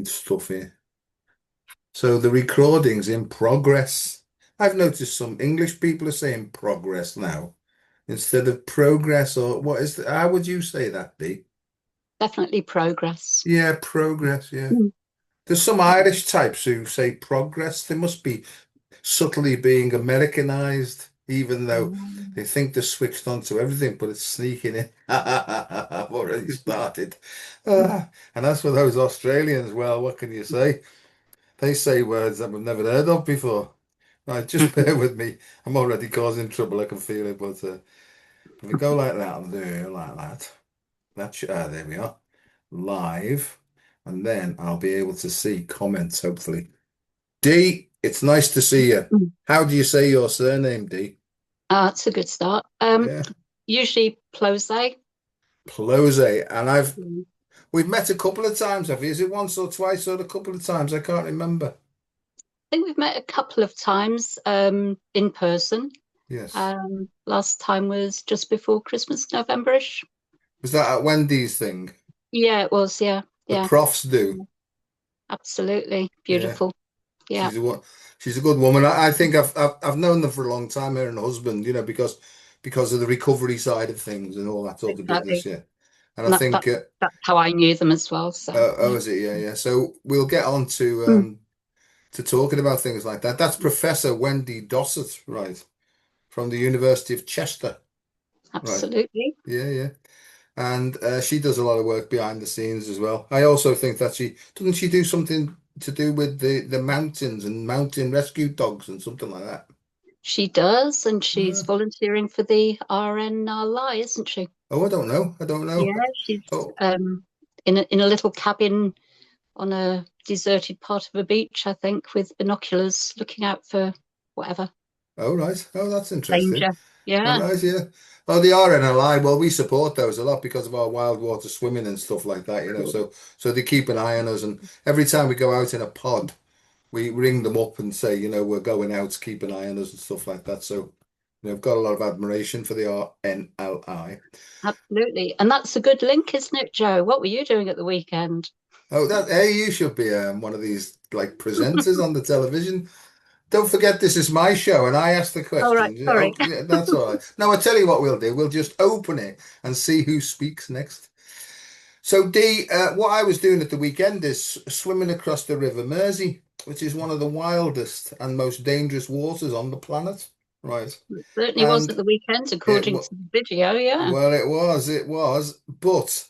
stuff here. So the recording's in progress. I've noticed some English people are saying progress now instead of progress, or what is how would you say that, Dee? Definitely progress. Yeah, progress, yeah. Mm. There's some Irish types who say progress. They must be subtly being Americanized, even though they think they're switched on to everything, but it's sneaking in. I've already started. And as for those Australians, well, what can you say? They say words that we've never heard of before. Right, just bear with me. I'm already causing trouble. I can feel it. But if we go like that and do like that, there we are, live, and then I'll be able to see comments, hopefully. Dee, it's nice to see you. How do you say your surname, Dee? It's a good start. Yeah, Usually Ploszay. Ploszay. And Mm. we've met a couple of times, have you? Is it once or twice or a couple of times? I can't remember. I think we've met a couple of times in person. Yes. Last time was just before Christmas, Novemberish. Was that at Wendy's thing? Yeah, it was. Yeah, The yeah, profs do. absolutely Yeah. beautiful. Yeah, She's a she's a good woman. I think I've known them for a long time, her and her husband, because of the recovery side of things and all that sort of business, exactly. yeah. And I And think that's how I knew them as well. So oh, yeah. is it? Yeah, yeah. So we'll get on Mm. to talking about things like that. That's Professor Wendy Dossett, right, from the University of Chester, right? Absolutely. Yeah, yeah. And she does a lot of work behind the scenes as well. I also think that she doesn't she do something to do with the mountains and mountain rescue dogs and something like that. She does, and she's Uh, volunteering for the RNLI, isn't she? oh, I don't know. I don't know. Yeah, she's Oh, in a little cabin on a deserted part of a beach, I think, with binoculars looking out for whatever oh, right. Oh, that's interesting. danger. All Yeah, right, yeah. Oh, the RNLI. Well, we support those a lot because of our wild water swimming and stuff like that. So they keep an eye on us, and every time we go out in a pod, we ring them up and say, we're going out to keep an eye on us and stuff like that. So, I've got a lot of admiration for the RNLI. absolutely. And that's a good link, isn't it, Joe? What were you doing at the weekend? Oh, hey, you should be one of these like presenters on the television. Don't forget this is my show and I ask the All right, questions. Yeah, sorry. oh, yeah, that's all right. Now, I'll tell you what we'll do. We'll just open it and see who speaks next. So, Dee, what I was doing at the weekend is swimming across the River Mersey, which is one of the wildest and most dangerous waters on the planet. Right. It certainly was And at the weekend, it, according to the video. Yeah. well, it was, but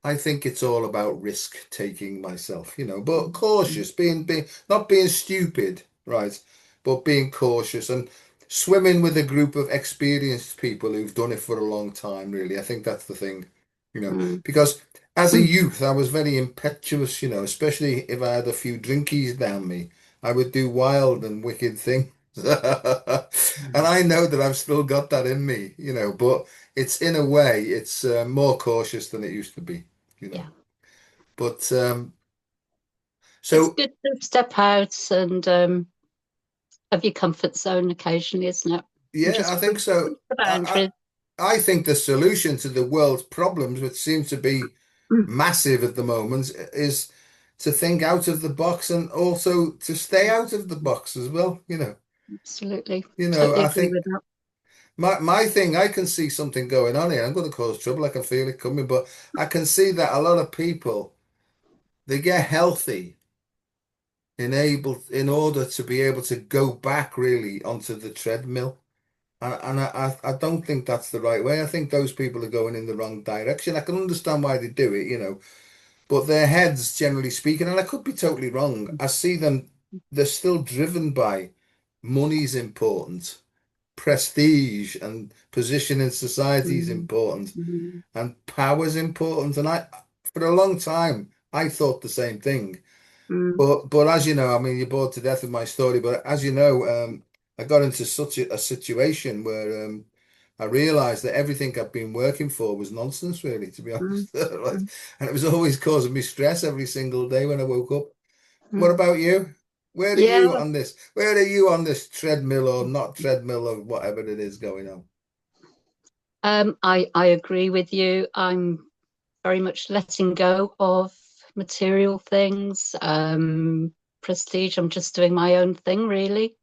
I think it's all about risk taking myself, but cautious, being not being stupid, right? But being cautious and swimming with a group of experienced people who've done it for a long time, really. I think that's the thing, Mm. because as a youth, I was very impetuous, especially if I had a few drinkies down me, I would do wild and wicked things. And I know that I've still got that in me, but it's in a way, it's more cautious than it used to be you know. Yeah. But It's so good to step out and have your comfort zone occasionally, isn't it? And yeah, I just think so. push the I, boundaries. I think the solution to the world's problems, which seem to be Mm. massive at the moment, is to think out of the box and also to stay out of the box as well. Absolutely. I Totally agree think with that. my thing, I can see something going on here. I'm going to cause trouble. I can feel it coming, but I can see that a lot of people they get healthy in order to be able to go back really onto the treadmill. And I don't think that's the right way. I think those people are going in the wrong direction. I can understand why they do it, but their heads, generally speaking, and I could be totally wrong, I see them, they're still driven by money's important, prestige and position in society is Mm. important, Mm. and power's important. And for a long time, I thought the same thing. Mm. But as you know, I mean, you're bored to death with my story. But as you know, I got into such a situation where I realized that everything I've been working for was nonsense, really, to be Mm. honest. Right? Mm. And it was always causing me stress every single day when I woke up. What Mm. about you? Where are Yeah, you on this? Where are you on this treadmill or not treadmill or whatever it is going on? I agree with you. I'm very much letting go of material things, prestige. I'm just doing my own thing, really.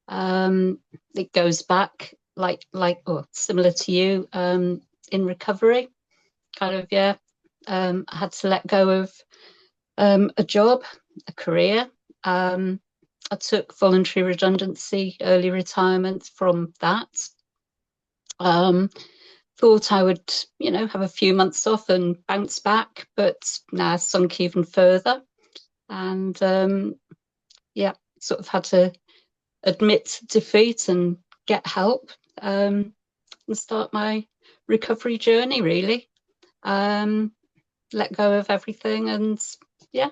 It goes back or similar to you, in recovery, kind of, yeah. I had to let go of a job, a career. I took voluntary redundancy, early retirement from that. Thought I would, have a few months off and bounce back, but now sunk even further. And yeah, sort of had to admit defeat and get help, and start my recovery journey, really. Let go of everything and, yeah,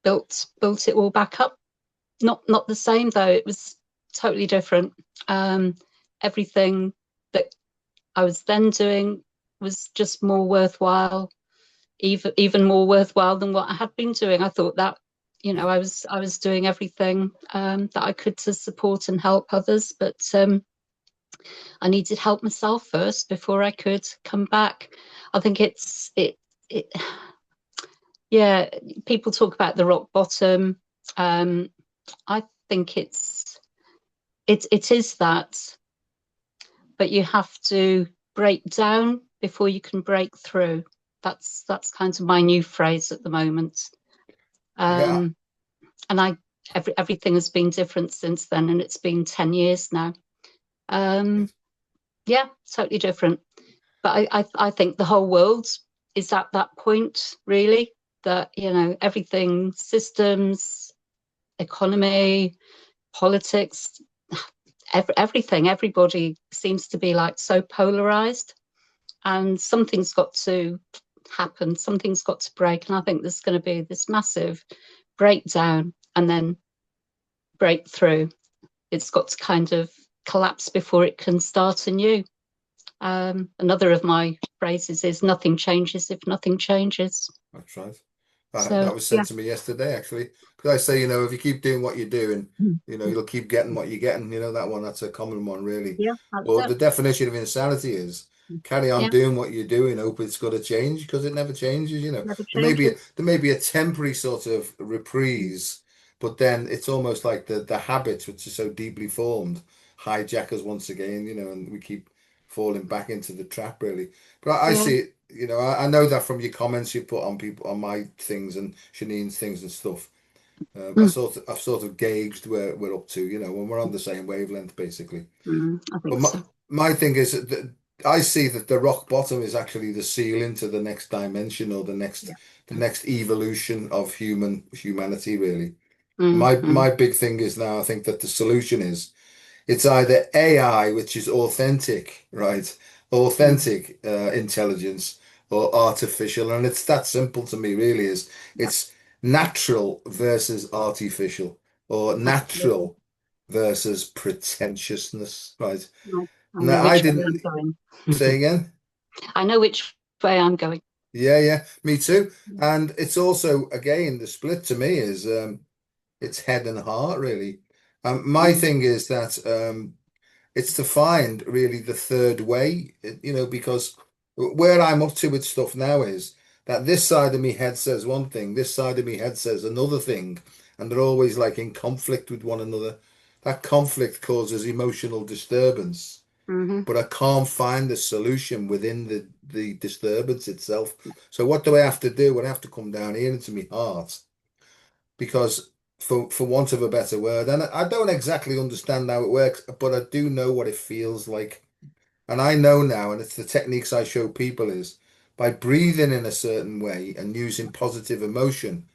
built it all back up. Not the same, though. It was totally different. Everything that I was then doing was just more worthwhile, even more worthwhile than what I had been doing. I thought that, I was doing everything that I could to support and help others, but I needed help myself first before I could come back. I think it yeah, people talk about the rock bottom. I think it is that, but you have to break down before you can break through. That's kind of my new phrase at the moment. Yeah. And everything has been different since then, and it's been 10 years now. Yeah, totally different. But I think the whole world is at that point, really, that, everything, systems, economy, politics, everything, everybody seems to be like so polarized, and something's got to happen, something's got to break. And I think there's going to be this massive breakdown and then breakthrough. It's got to kind of collapse before it can start anew. Another of my phrases is nothing changes if nothing changes. That's right. So, That was said yeah. to me yesterday, actually. Because I say, if you keep doing what you're doing, Mm. you'll keep getting what you're getting. That one, that's a common one, really. Yeah, that's But the it. definition of insanity is carry on Yeah, doing what you're doing, hope it's going to change because it never changes. never There may be changes. there may be a temporary sort of reprise, but then it's almost like the habits which are so deeply formed hijack us once again, and we keep falling back into the trap, really. But I Yeah. see it. I know that from your comments you put on people on my things and Shanine's things and stuff. Mm, I've sort of gauged where we're up to, when we're on the same wavelength, basically. I But think so. my thing is that I see that the rock bottom is actually the ceiling to the next dimension or Yeah. the next evolution of humanity, really. Mm, My big thing is now I think that the solution is it's either AI, which is authentic, right? mm, Authentic intelligence or artificial. And it's that simple to me, really, is yeah, it's natural versus artificial or absolutely. natural versus pretentiousness, right? I know Now, I which way didn't I'm going. say again. I know which way I'm going. Yeah, yeah, me too. And it's also, again, the split to me is it's head and heart, really. My Mm, thing is that it's to find really the third way, because where I'm up to with stuff now is that this side of me head says one thing, this side of me head says another thing, and they're always like in conflict with one another. That conflict causes emotional disturbance, hmm but I can't find the solution within the disturbance itself. So what do I have to do? I have to come down here into my heart because for want of a better word, and I don't exactly understand how it works, but I do know what it feels like. And I know now, and it's the techniques I show people is by breathing in a certain way and using positive emotion,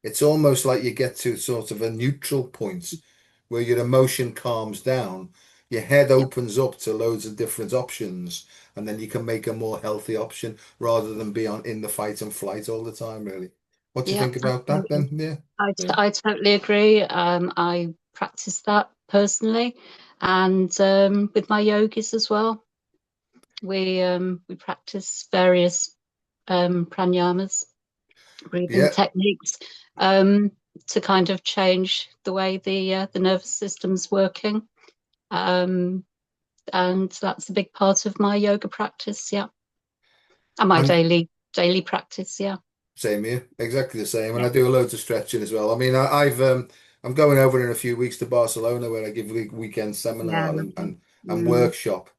it's almost like you get to sort of a neutral point where your emotion calms down, your head Yeah, opens up to loads of different options, and then you can make a more healthy option rather than be on in the fight and flight all the time, really. What do you yeah, think about that absolutely. then? Yeah. Yeah. I totally agree. I practice that personally, and with my yogis as well. We practice various pranayamas, breathing Yeah. techniques, to kind of change the way the nervous system's working. Um, and that's a big part of my yoga practice. Yeah, and my And daily practice. Yeah. Same here, exactly the same. And Yeah. I do loads of stretching as well. I mean, I'm going over in a few weeks to Barcelona where I give weekend Yeah, seminar lovely. and Mm, workshop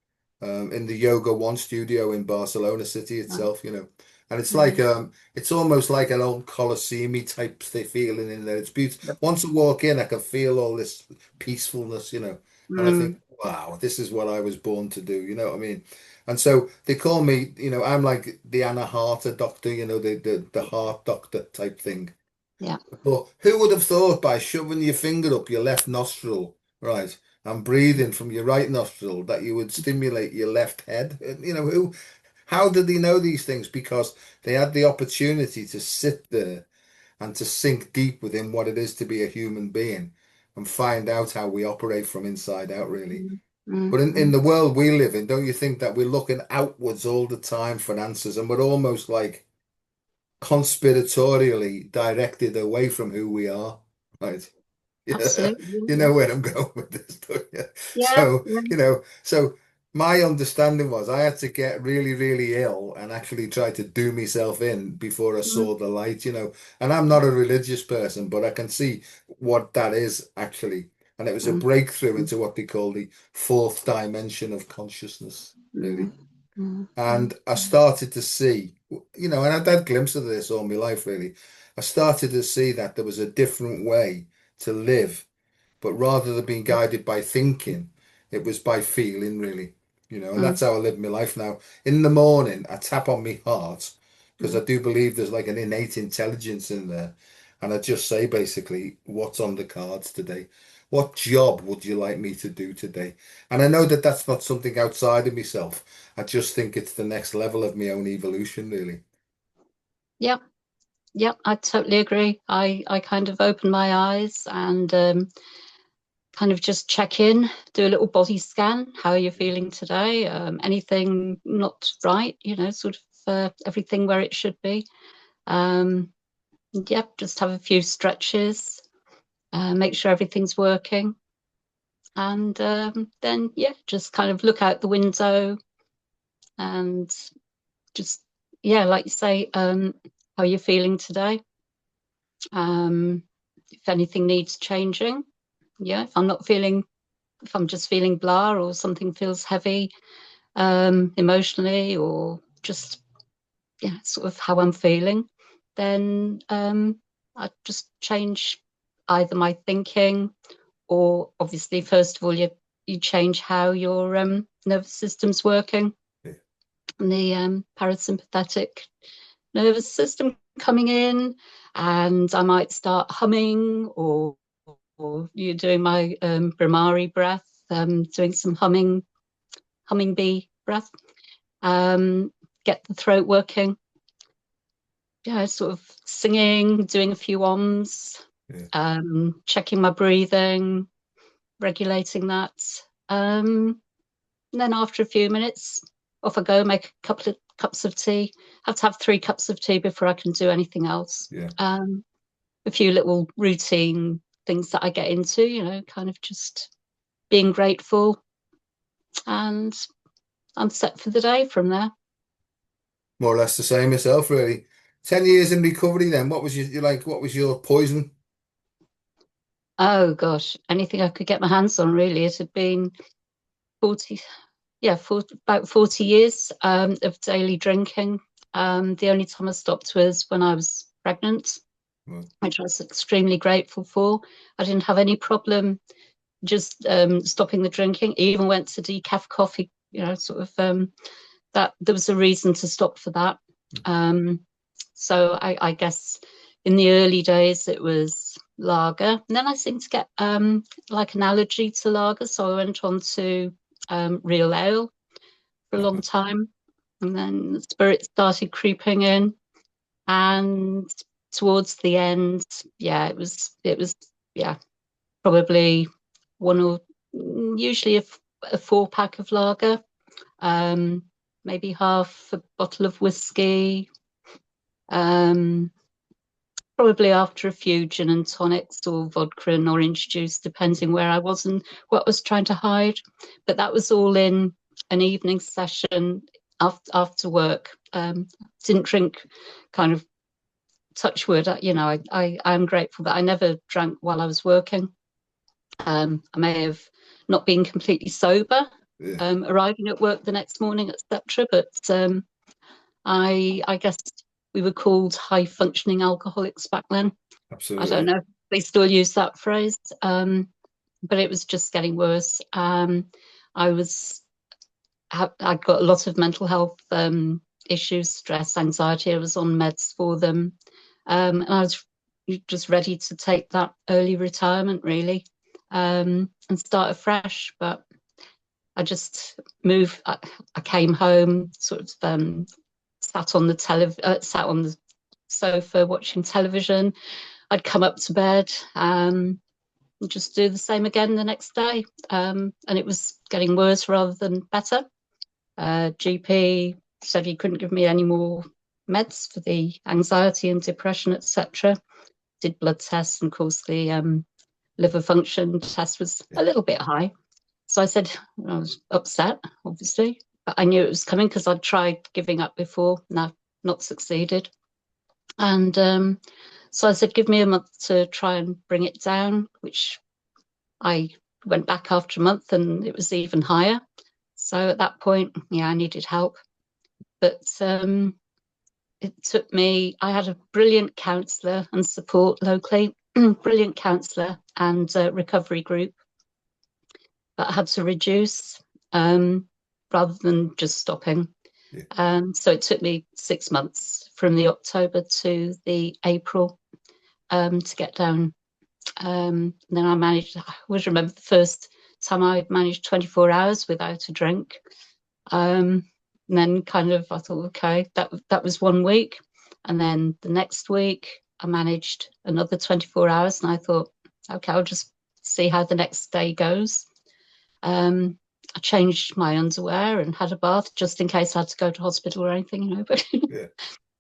in the Yoga One studio in Barcelona city right. itself, you know. And it's like Mm, it's almost like an old Colosseum type feeling in there. It's beautiful. look. Once I walk in, I can feel all this peacefulness, you know. And I think, Mm, wow, this is what I was born to do, you know what I mean? And so they call me, you know, I'm like the Anahata doctor, you know, the heart doctor type thing. yeah. But who would have thought by shoving your finger up your left nostril, right, and breathing from your right nostril that you would stimulate your left head? You know, how did they know these things? Because they had the opportunity to sit there and to sink deep within what it is to be a human being and find out how we operate from inside out, really. Mm, mm, But in mm. the world we live in, don't you think that we're looking outwards all the time for answers and we're almost like conspiratorially directed away from who we are, right? Yeah, Absolutely. you Yeah. know where I'm going with this, don't you? Yeah. So, Yeah. so my understanding was I had to get really, really ill and actually try to do myself in before I Mm, saw the light, you know. And I'm not a religious person, but I can see what that is actually. And it was a mm, breakthrough into what they call the fourth dimension of consciousness, mm, really. mm, mm, And I started to see, you know, and I'd had glimpses of this all my life, really. I started to see that there was a different way to live, but rather than being guided by thinking, it was by feeling, really, you know, and mm, that's how I live my life now. In the morning, I tap on my heart because mm. I do believe there's like an innate intelligence in there. And I just say basically, what's on the cards today? What job would you like me to do today? And I know that that's not something outside of myself. I just think it's the next level of my own evolution, really. Yep. Yep. I totally agree. I kind of open my eyes and kind of just check in, do a little body scan. How are you feeling today? Anything not right? You know, sort of everything where it should be. Um, yep. Just have a few stretches. Make sure everything's working, and then yeah, just kind of look out the window and just yeah, like you say, how are you feeling today? If anything needs changing, yeah. If I'm just feeling blah or something feels heavy, emotionally or just yeah, sort of how I'm feeling, then I just change either my thinking or obviously first of all you change how your nervous system's working Yeah. and the parasympathetic nervous system coming in, and I might start humming or you're doing my Brahmari breath, doing some humming bee breath, um, get the throat working. Yeah, sort of singing, doing a few ohms, Yeah. checking my breathing, regulating that. Um, and then after a few minutes, off I go, make a couple of cups of tea. I have to have 3 cups of tea before I can do anything else. Yeah. A few little routine things that I get into, you know, kind of just being grateful, and I'm set for the day from there. More or less the same myself, really. 10 years in recovery then. What was what was your poison? Oh gosh, anything I could get my hands on, really. It had been 40, yeah, about 40 years of daily drinking. The only time I stopped was when I was pregnant, Well, which I was extremely grateful for. I didn't have any problem just stopping the drinking. I even went to decaf coffee, you know, sort of that there was a reason to stop for that. Um, so I guess in the early days it was lager, and then I seemed to get like an allergy to lager, so I went on to real ale for a long time, and then the spirit started creeping in, and towards the end, yeah, it was yeah, probably one or usually a 4 pack of lager, um, maybe half a bottle of whiskey, um, probably after a few gin and tonics or vodka and orange juice, depending where I was and what I was trying to hide. But that was all in an evening session after work. Didn't drink kind of touch wood, I'm grateful that I never drank while I was working. I may have not been completely sober, Yeah, arriving at work the next morning, etc. But I guess we were called high functioning alcoholics back then. I don't absolutely. know if they still use that phrase, but it was just getting worse. I was I'd got a lot of mental health issues, stress, anxiety. I was on meds for them, and I was just ready to take that early retirement, really, and start afresh. But I just moved. I came home, sort of sat on the sofa watching television. I'd come up to bed, and just do the same again the next day, and it was getting worse rather than better. GP said he couldn't give me any more meds for the anxiety and depression, etc. Did blood tests, and of course the liver function test was Yeah, a little bit high. So I said, I was upset, obviously, but I knew it was coming because I'd tried giving up before and I've not succeeded. And so I said, give me a month to try and bring it down, which I went back after a month and it was even higher. So at that point, yeah, I needed help. But it took me, I had a brilliant counsellor and support locally, brilliant counsellor and recovery group, but I had to reduce rather than just stopping. yeah, So it took me 6 months from the October to the April to get down. Then I managed, I always remember the first time I managed 24 hours without a drink. And then kind of I thought, okay, that was 1 week. And then the next week I managed another 24 hours and I thought, okay, I'll just see how the next day goes. I changed my underwear and had a bath just in case I had to go to hospital or anything, But, yeah.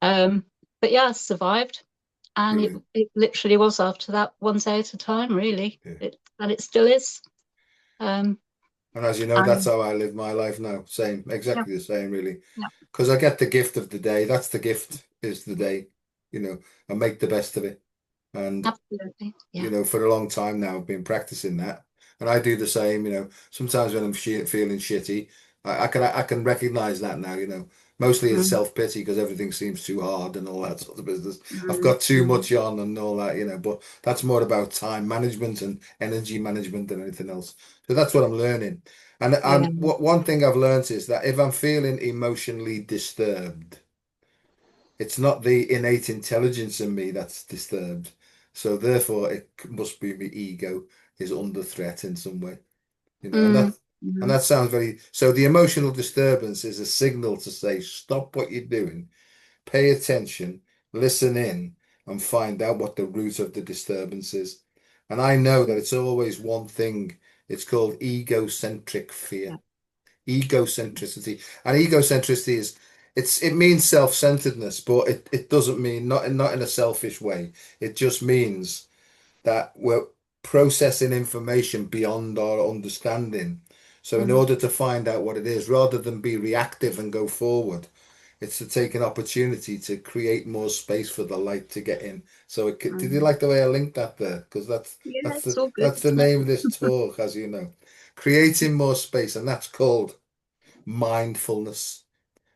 but yeah, I survived. And it, Brilliant. it literally was after that, one day at a time, really. Yeah. And it still is. Um, And as you know, that's and how I live my life now. Same, yeah, exactly the same, really. yeah, Because I get the gift of the day. That's the gift, is the day, and make the best of it. And, absolutely. Yeah. for a long time now, I've been practicing that. And I do the same, sometimes when I'm feeling shitty, I can recognize that now, Mostly it's Mm, self-pity because everything seems too hard and all that sort of business. I've mm, got too mm. much on and all that, but that's more about time management and energy management than anything else. So that's what I'm learning. And Yeah. what one thing I've learned is that if I'm feeling emotionally disturbed, it's not the innate intelligence in me that's disturbed. So therefore, it must be my ego is under threat in some way, and Mm, and mm, that sounds very. So the emotional disturbance is a signal to say, stop what you're doing, pay attention, listen in, and find out what the root of the disturbance is. And I know that it's always one thing. It's called egocentric yeah. fear, egocentricity, and egocentricity is it means self-centeredness, but it doesn't mean not in a selfish way. It just means that we're processing information beyond our understanding. So in Mm, order to find out what it is, rather than be reactive and go forward, it's to take an opportunity to create more space for the light to get in. So did you mm. like the way I linked that there? Because that's Yeah, that's it's the all good, that's the isn't it? name of this talk, as you know, creating more space, and that's called mindfulness.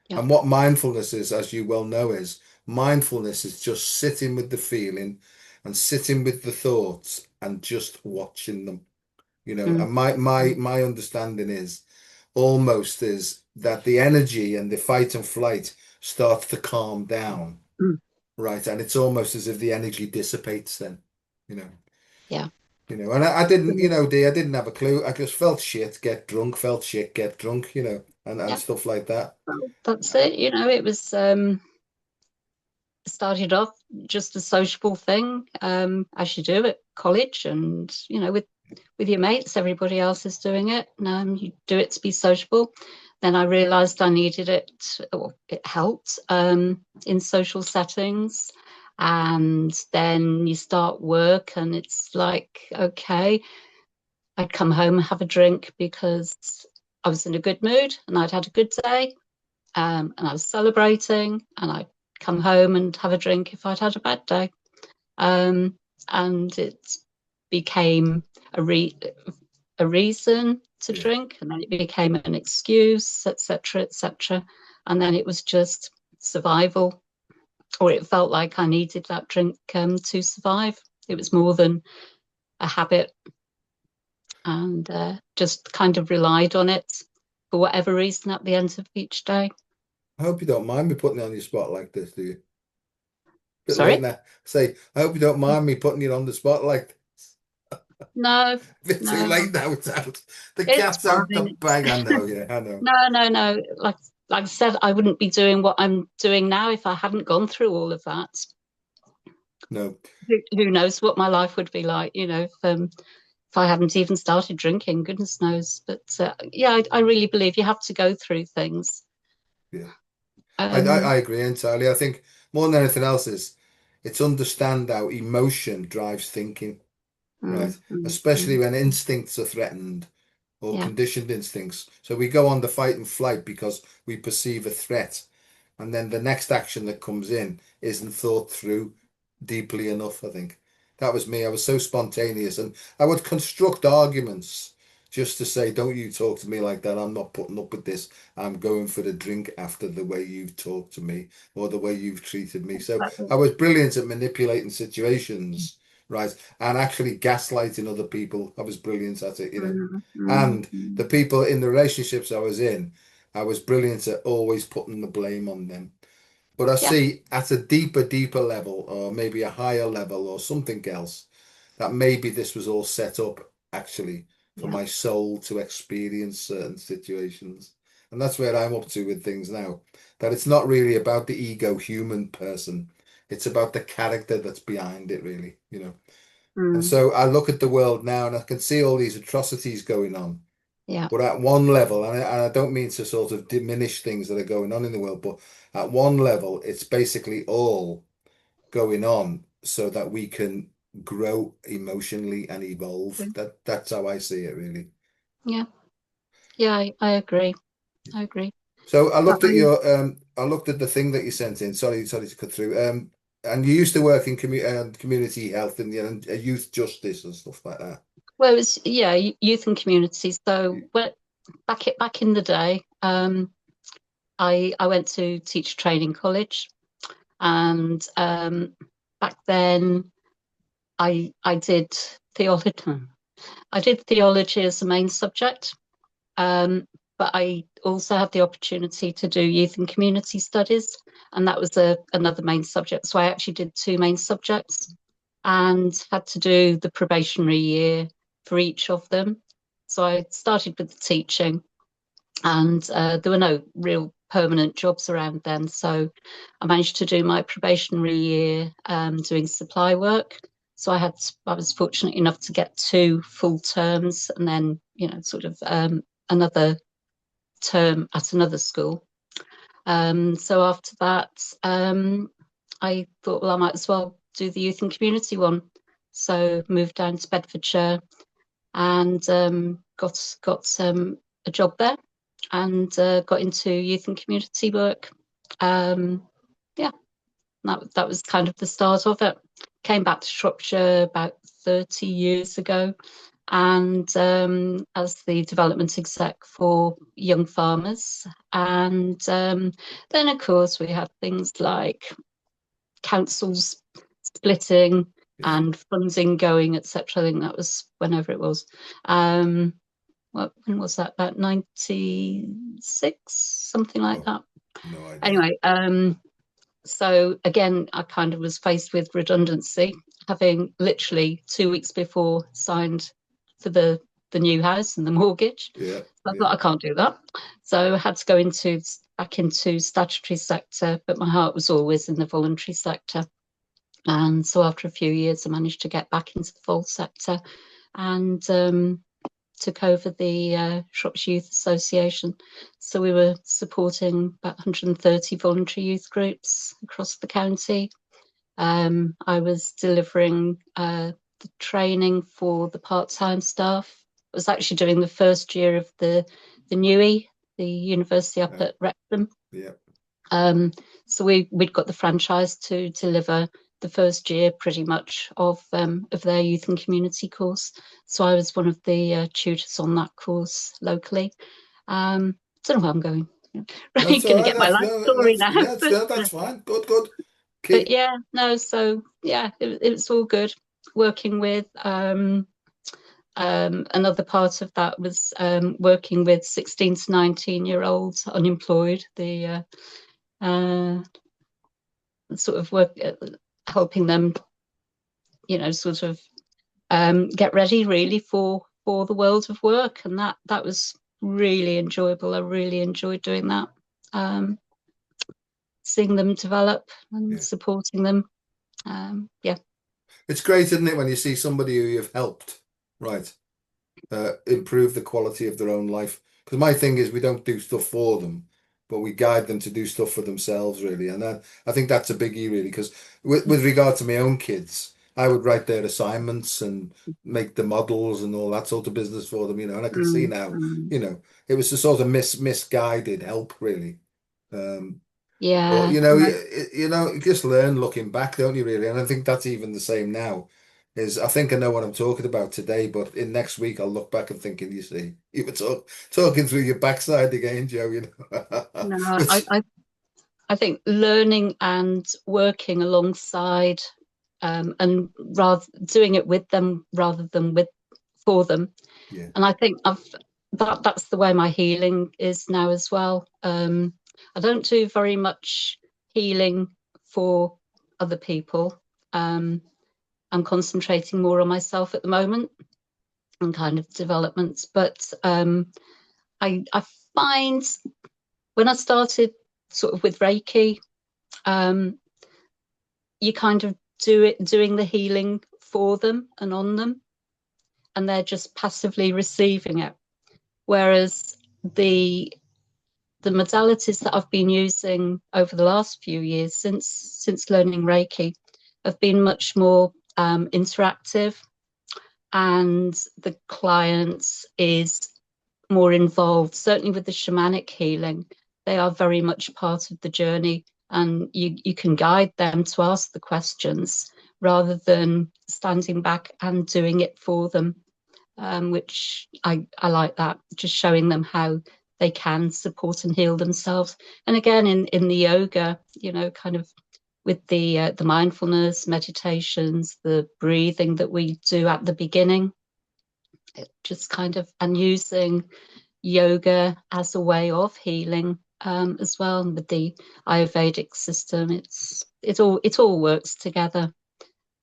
Yeah. And what mindfulness is, as you well know, is mindfulness is just sitting with the feeling and sitting with the thoughts and just watching them. Mm, And my mm, my understanding is almost is that the energy and the fight and flight starts to calm down, mm. right? And it's almost as if the energy dissipates then, you know. Yeah. And I didn't, Mm, Dee, I didn't have a clue. I just felt shit, get drunk, felt shit, get drunk, and yeah. stuff like that. Well, that's it. It was started off just a sociable thing, as you do at college, and with your mates, everybody else is doing it. And you do it to be sociable. Then I realised I needed it, or it helped in social settings. And then you start work, and it's like, okay, I'd come home and have a drink because I was in a good mood and I'd had a good day, and I was celebrating, and I'd come home and have a drink if I'd had a bad day. And it became a reason to Yeah. drink, and then it became an excuse, etc., etc. And then it was just survival, or it felt like I needed that drink to survive. It was more than a habit, and just kind of relied on it for whatever reason at the end of each day. I hope you don't mind me putting you on your spot like this, do you? Bit late Sorry? now. Say, I hope you don't mind me putting you on the spot like this. No, Bit too no, late now. It's out. The it's cat's out the fine. bag. I know. Yeah, I know. No, no, no. Like I said, I wouldn't be doing what I'm doing now if I hadn't gone through all of that. No. Who knows what my life would be like, if I hadn't even started drinking, goodness knows. But yeah, I really believe you have to go through things. Yeah. I Um, agree entirely. I think more than anything else is it's understand how emotion drives thinking, right? Especially when mm. instincts are threatened or Yeah, conditioned instincts. So we go on the fight and flight because we perceive a threat. And then the next action that comes in isn't thought through deeply enough, I think. That was me. I was so spontaneous and I would construct arguments just to say, don't you talk to me like that. I'm not putting up with this. I'm going for the drink after the way you've talked to me or the way you've treated me. So I was brilliant at manipulating situations, right? And actually gaslighting other people. I was brilliant at it, you know. And the people in the relationships I was in, I was brilliant at always putting the blame on them. But I yeah, see at a deeper level, or maybe a higher level, or something else, that maybe this was all set up actually for yeah. my soul to experience certain situations. And that's where I'm up to with things now. That it's not really about the ego human person. It's about the character that's behind it, really, you know. And Mm, so I look at the world now and I can see all these atrocities going on. yeah, But at one level, and I don't mean to sort of diminish things that are going on in the world, but at one level, it's basically all going on so that we can grow emotionally and evolve. That's how I see it, really. yeah, yeah. I agree. I agree. So I But looked at I looked at the thing that you sent in. Sorry to cut through. And you used to work in community health and, youth justice and stuff like that. well, it's yeah, youth and community. So back in the day, I went to teacher training college, and back then I did theology. I did theology as the main subject, um, but I also had the opportunity to do youth and community studies, and that was another main subject. So I actually did two main subjects and had to do the probationary year for each of them. So I started with the teaching, and there were no real permanent jobs around then. So I managed to do my probationary year doing supply work. So I was fortunate enough to get two full terms, and then sort of another term at another school. So after that, I thought, well, I might as well do the youth and community one. So moved down to Bedfordshire and got a job there, and got into youth and community work. Yeah, that was kind of the start of it. Came back to Shropshire about 30 years ago, and as the development exec for young farmers. And then, of course, we had things like councils splitting Yeah. and funding going, etc. I think that was whenever it was. Um, when was that? About 96, something like Oh, that. no idea. Anyway, so again, I kind of was faced with redundancy, having literally 2 weeks before signed for the new house and the mortgage. Yeah. So I Yeah. thought I can't do that. So I had to go back into statutory sector, but my heart was always in the voluntary sector. And so after a few years, I managed to get back into the full sector and took over the Shropshire Youth Association. So we were supporting about 130 voluntary youth groups across the county. I was delivering the training for the part-time staff. I was actually doing the first year of the NUI, the university up Yeah. at Wrexham. Yeah. Um, so we'd got the franchise to deliver the first year pretty much of their youth and community course. So I was one of the tutors on that course locally. Don't know where I'm going. Really That's all going to right. get my That's life no, story that's now. yeah, But, that's fine. Good, good. but Keep. yeah, no. So yeah, it was all good. Working with another part of that was working with 16 to 19-year-olds unemployed. The sort of work helping them, sort of get ready really for the world of work, and that was really enjoyable. I really enjoyed doing that, seeing them develop and Yeah. supporting them. Yeah. It's great, isn't it, when you see somebody who you've helped, right, improve the quality of their own life. Because my thing is, we don't do stuff for them, but we guide them to do stuff for themselves, really. And I think that's a biggie, really. Because with regard to my own kids, I would write their assignments and make the models and all that sort of business for them, And I can see Mm, now, mm. it was a sort of misguided help, really. Um, but Yeah. you just learn looking back, don't you, really? And I think that's even the same now. I think I know what I'm talking about today, but in next week I'll look back and thinking, you see, you were talking through your backside again, Joe. No, I, Which, I I think learning and working alongside, and rather doing it with them rather than with for them. yeah, And I think that's the way my healing is now as well. I don't do very much healing for other people. Um, I'm concentrating more on myself at the moment and kind of developments. But I find when I started sort of with Reiki, um, you kind of doing the healing for them and on them, and they're just passively receiving it. Whereas the the modalities that I've been using over the last few years since learning Reiki have been much more interactive, and the client is more involved. Certainly with the shamanic healing, they are very much part of the journey, and you can guide them to ask the questions rather than standing back and doing it for them, which I like that, just showing them how they can support and heal themselves. And again, in the yoga, kind of with the mindfulness meditations, the breathing that we do at the beginning, it just kind of, and using yoga as a way of healing, as well. And with the Ayurvedic system, it all works together.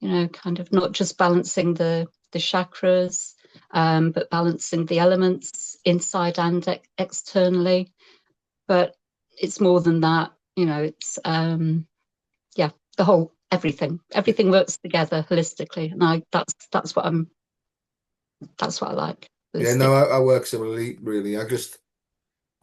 Kind of not just balancing the chakras, but balancing the elements inside and externally. But it's more than that. It's yeah, the whole everything. yeah, Everything works together holistically, and that's what I like. yeah. No, Holistic. I work similarly, really.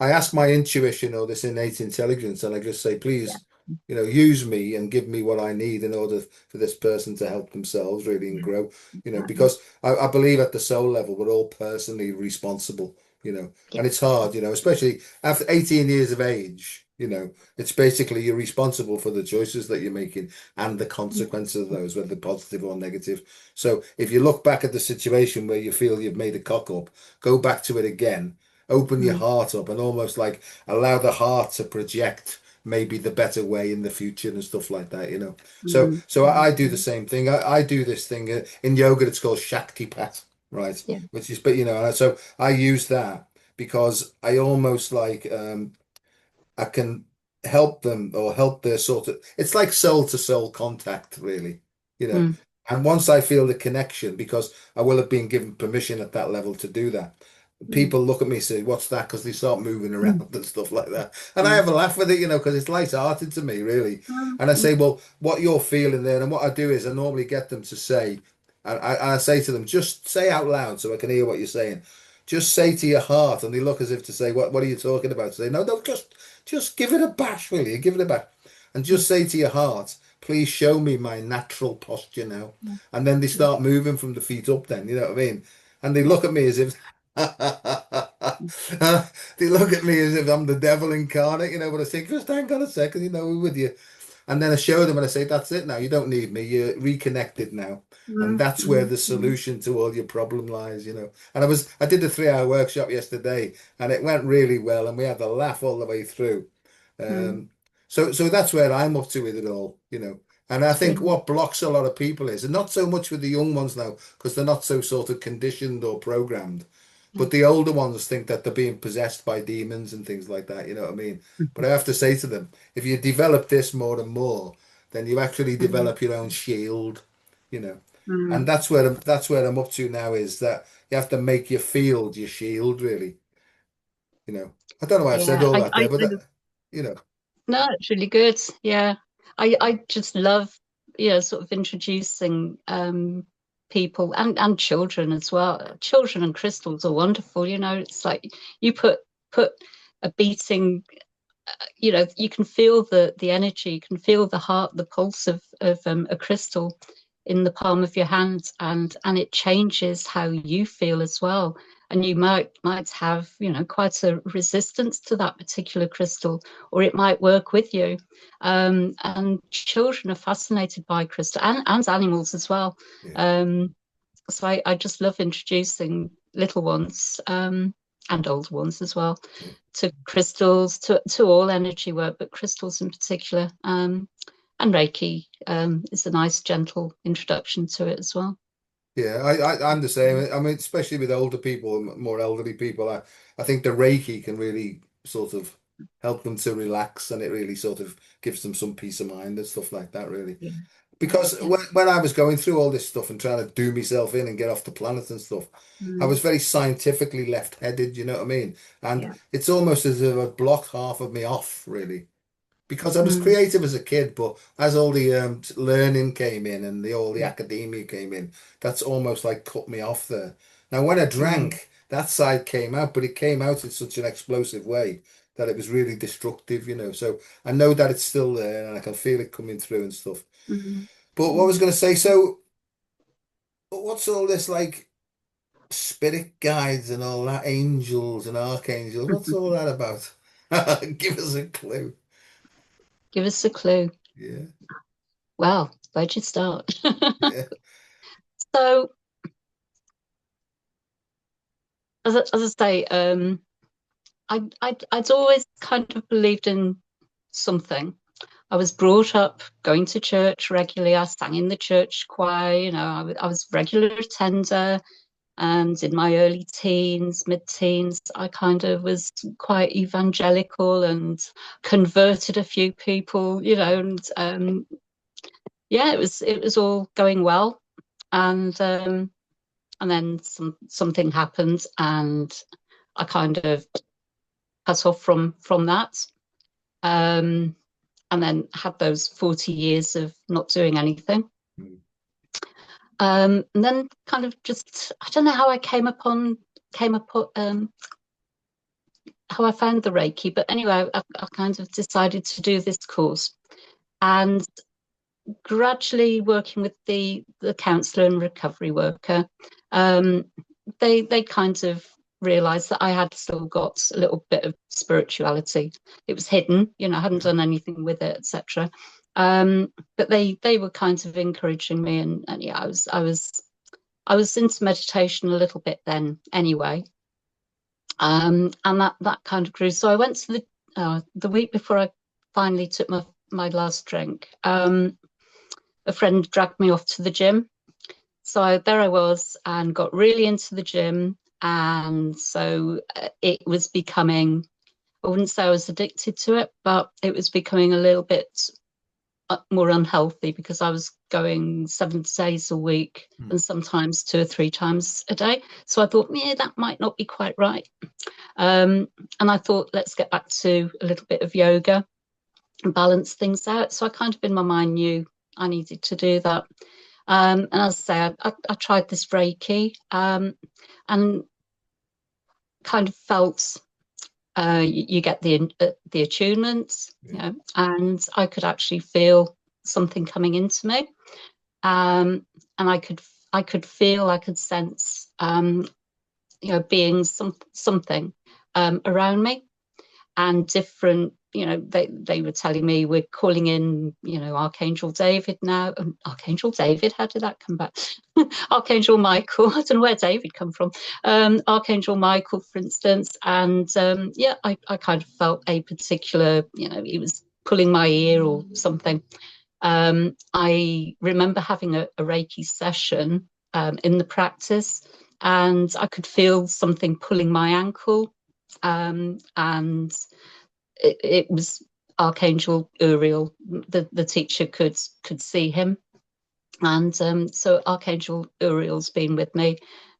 I ask my intuition or this innate intelligence, and I just say, Yeah. please, use me and give me what I need in order for this person to help themselves really and Yeah. grow. Exactly. Because I believe at the soul level, we're all personally responsible, Yeah. and it's hard, especially after 18 years of age, it's basically you're responsible for the choices that you're making and the consequences of those, whether positive or negative. So if you look back at the situation where you feel you've made a cock up, go back to it again, open your Mm, heart up and almost like allow the heart to project maybe the better way in the future and stuff like that. So mm, so mm, I do the mm. same thing. I do this thing in yoga. It's called Shakti Pat, right? Yeah. Which is, but and so I use that because I almost like I can help them or help their sort of, it's like soul to soul contact, really, you know. Mm, And once I feel the connection, because I will have been given permission at that level to do that, mm, people look at me and say, "What's that?" Because they start moving mm, around and stuff like that. And I mm, have a laugh with it, because it's light-hearted to me, really. mm, And I mm, say, "Well, what you're feeling there," and what I do is I normally get them to say, and I say to them, just say out loud so I can hear what you're saying. Just say to your heart, and they look as if to say, "What are you talking about?" Say, "No, no, just give it a bash, will you? Give it a bash, and mm, just say to your heart, please show me my natural posture now." mm, And then they mm. start moving from the feet up. Then you know what I mean. And they Yeah. look at me as if They look at me as if I'm the devil incarnate, you know, but I say, just hang on a second, you know, we're with you. And then I show them and I say, that's it now. You don't need me. You're reconnected now. And Mm, that's where mm, the mm, solution to all your problem lies, you know. And I did a 3 hour workshop yesterday and it went really well and we had a laugh all the way through. mm. Um, so that's where I'm up to with it all, you know. And I It's think really, what blocks a lot of people is, and not so much with the young ones now, because they're not so sort of conditioned or programmed, yeah. but the older ones think that they're being possessed by demons and things like that, you know what I mean? But I have to say to them, if you develop this more and more, then you actually Mm, develop your own shield, you know. And mm. that's where I'm up to now is that you have to make your field your shield, really, you know. I don't know why I've said Yeah, all I, that I there, but kind of, that, you know, no, it's really good. Yeah. I just love, sort of introducing people and children as well. Children and crystals are wonderful, it's like you put a beating, you can feel the energy, you can feel the heart, the pulse of a crystal in the palm of your hand, and it changes how you feel as well. And you might have, quite a resistance to that particular crystal, or it might work with you. And children are fascinated by crystal and animals as well. yeah, Um, so I just love introducing little ones, and old ones as well, yeah. to crystals, to all energy work, but crystals in particular. And Reiki is a nice, gentle introduction to it as well. Yeah, I'm the same. I mean, especially with older people, more elderly people, I think the Reiki can really sort of help them to relax, and it really sort of gives them some peace of mind and stuff like that, really. Yeah, yeah, Because yeah. when I was going through all this stuff and trying to do myself in and get off the planet and stuff, I Mm, was very scientifically left-headed, you know what I mean? And yeah. it's almost as if I blocked half of me off, really because I was Mm, creative as a kid, but as all the learning came in and all the yeah. academia came in, that's almost like cut me off there. Now, when I Mm, drank, that side came out, but it came out in such an explosive way that it was really destructive, you know. So I know that it's still there and I can feel it coming through and stuff. mm, But what I was mm. going to say, so what's all this like spirit guides and all that, angels and archangels? What's all that about? Give us a clue. Give us a clue. Yeah, Well, where'd you start? yeah. So, as I say, I'd always kind of believed in something. I was brought up going to church regularly. I sang in the church choir. I was regular attender. And in my early teens, mid-teens, I kind of was quite evangelical and converted a few people. And yeah, it was all going well. And then something happened, and I kind of cut off from that. Um, and then had those 40 years of not doing anything. Mm. And then kind of just, I don't know how I came upon how I found the Reiki, but anyway, I kind of decided to do this course, and gradually working with the counsellor and recovery worker, um, they kind of realised that I had still got a little bit of spirituality. It was hidden, I hadn't Yeah. done anything with it, etc. But they were kind of encouraging me, and yeah, I was into meditation a little bit then anyway. And that kind of grew. So I went to the week before I finally took my last drink. A friend dragged me off to the gym. So there I was and got really into the gym. And so it was becoming, I wouldn't say I was addicted to it, but it was becoming a little bit more unhealthy because I was going 7 days a week Mm. and sometimes 2 or 3 times a day. So I thought, yeah, that might not be quite right. And I thought, let's get back to a little bit of yoga and balance things out. So I kind of in my mind knew I needed to do that. And as I say, I tried this Reiki, and kind of felt you get the attunements, Yeah. and I could actually feel something coming into me, and I could feel, I could sense, being something around me, and different, they were telling me we're calling in, Archangel David now. Archangel David, how did that come back? Archangel Michael, I don't know where David come from. Archangel Michael, for instance. And yeah, I kind of felt a particular, he was pulling my ear or something. I remember having a Reiki session in the practice, and I could feel something pulling my ankle. And it was Archangel Uriel. The teacher could see him, and so Archangel Uriel's been with me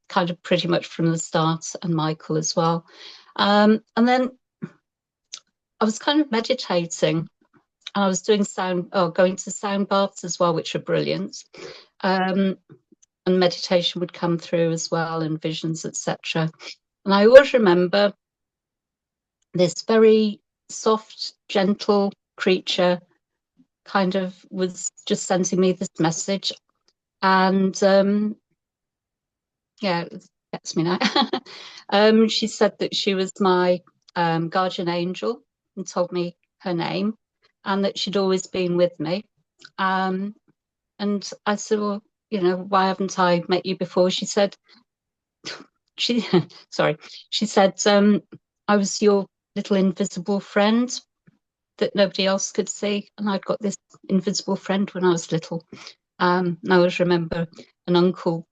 kind of pretty much from the start, and Michael as well. And then I was kind of meditating, and I was doing going to sound baths as well, which are brilliant. And meditation would come through as well, and visions, etc. And I always remember this very soft, gentle creature kind of was just sending me this message. And yeah, it gets me now. She said that she was my guardian angel and told me her name, and that she'd always been with me. And I said, well, why haven't I met you before? She said, sorry, she said, I was your little invisible friend that nobody else could see. And I'd got this invisible friend when I was little. And I always remember an uncle.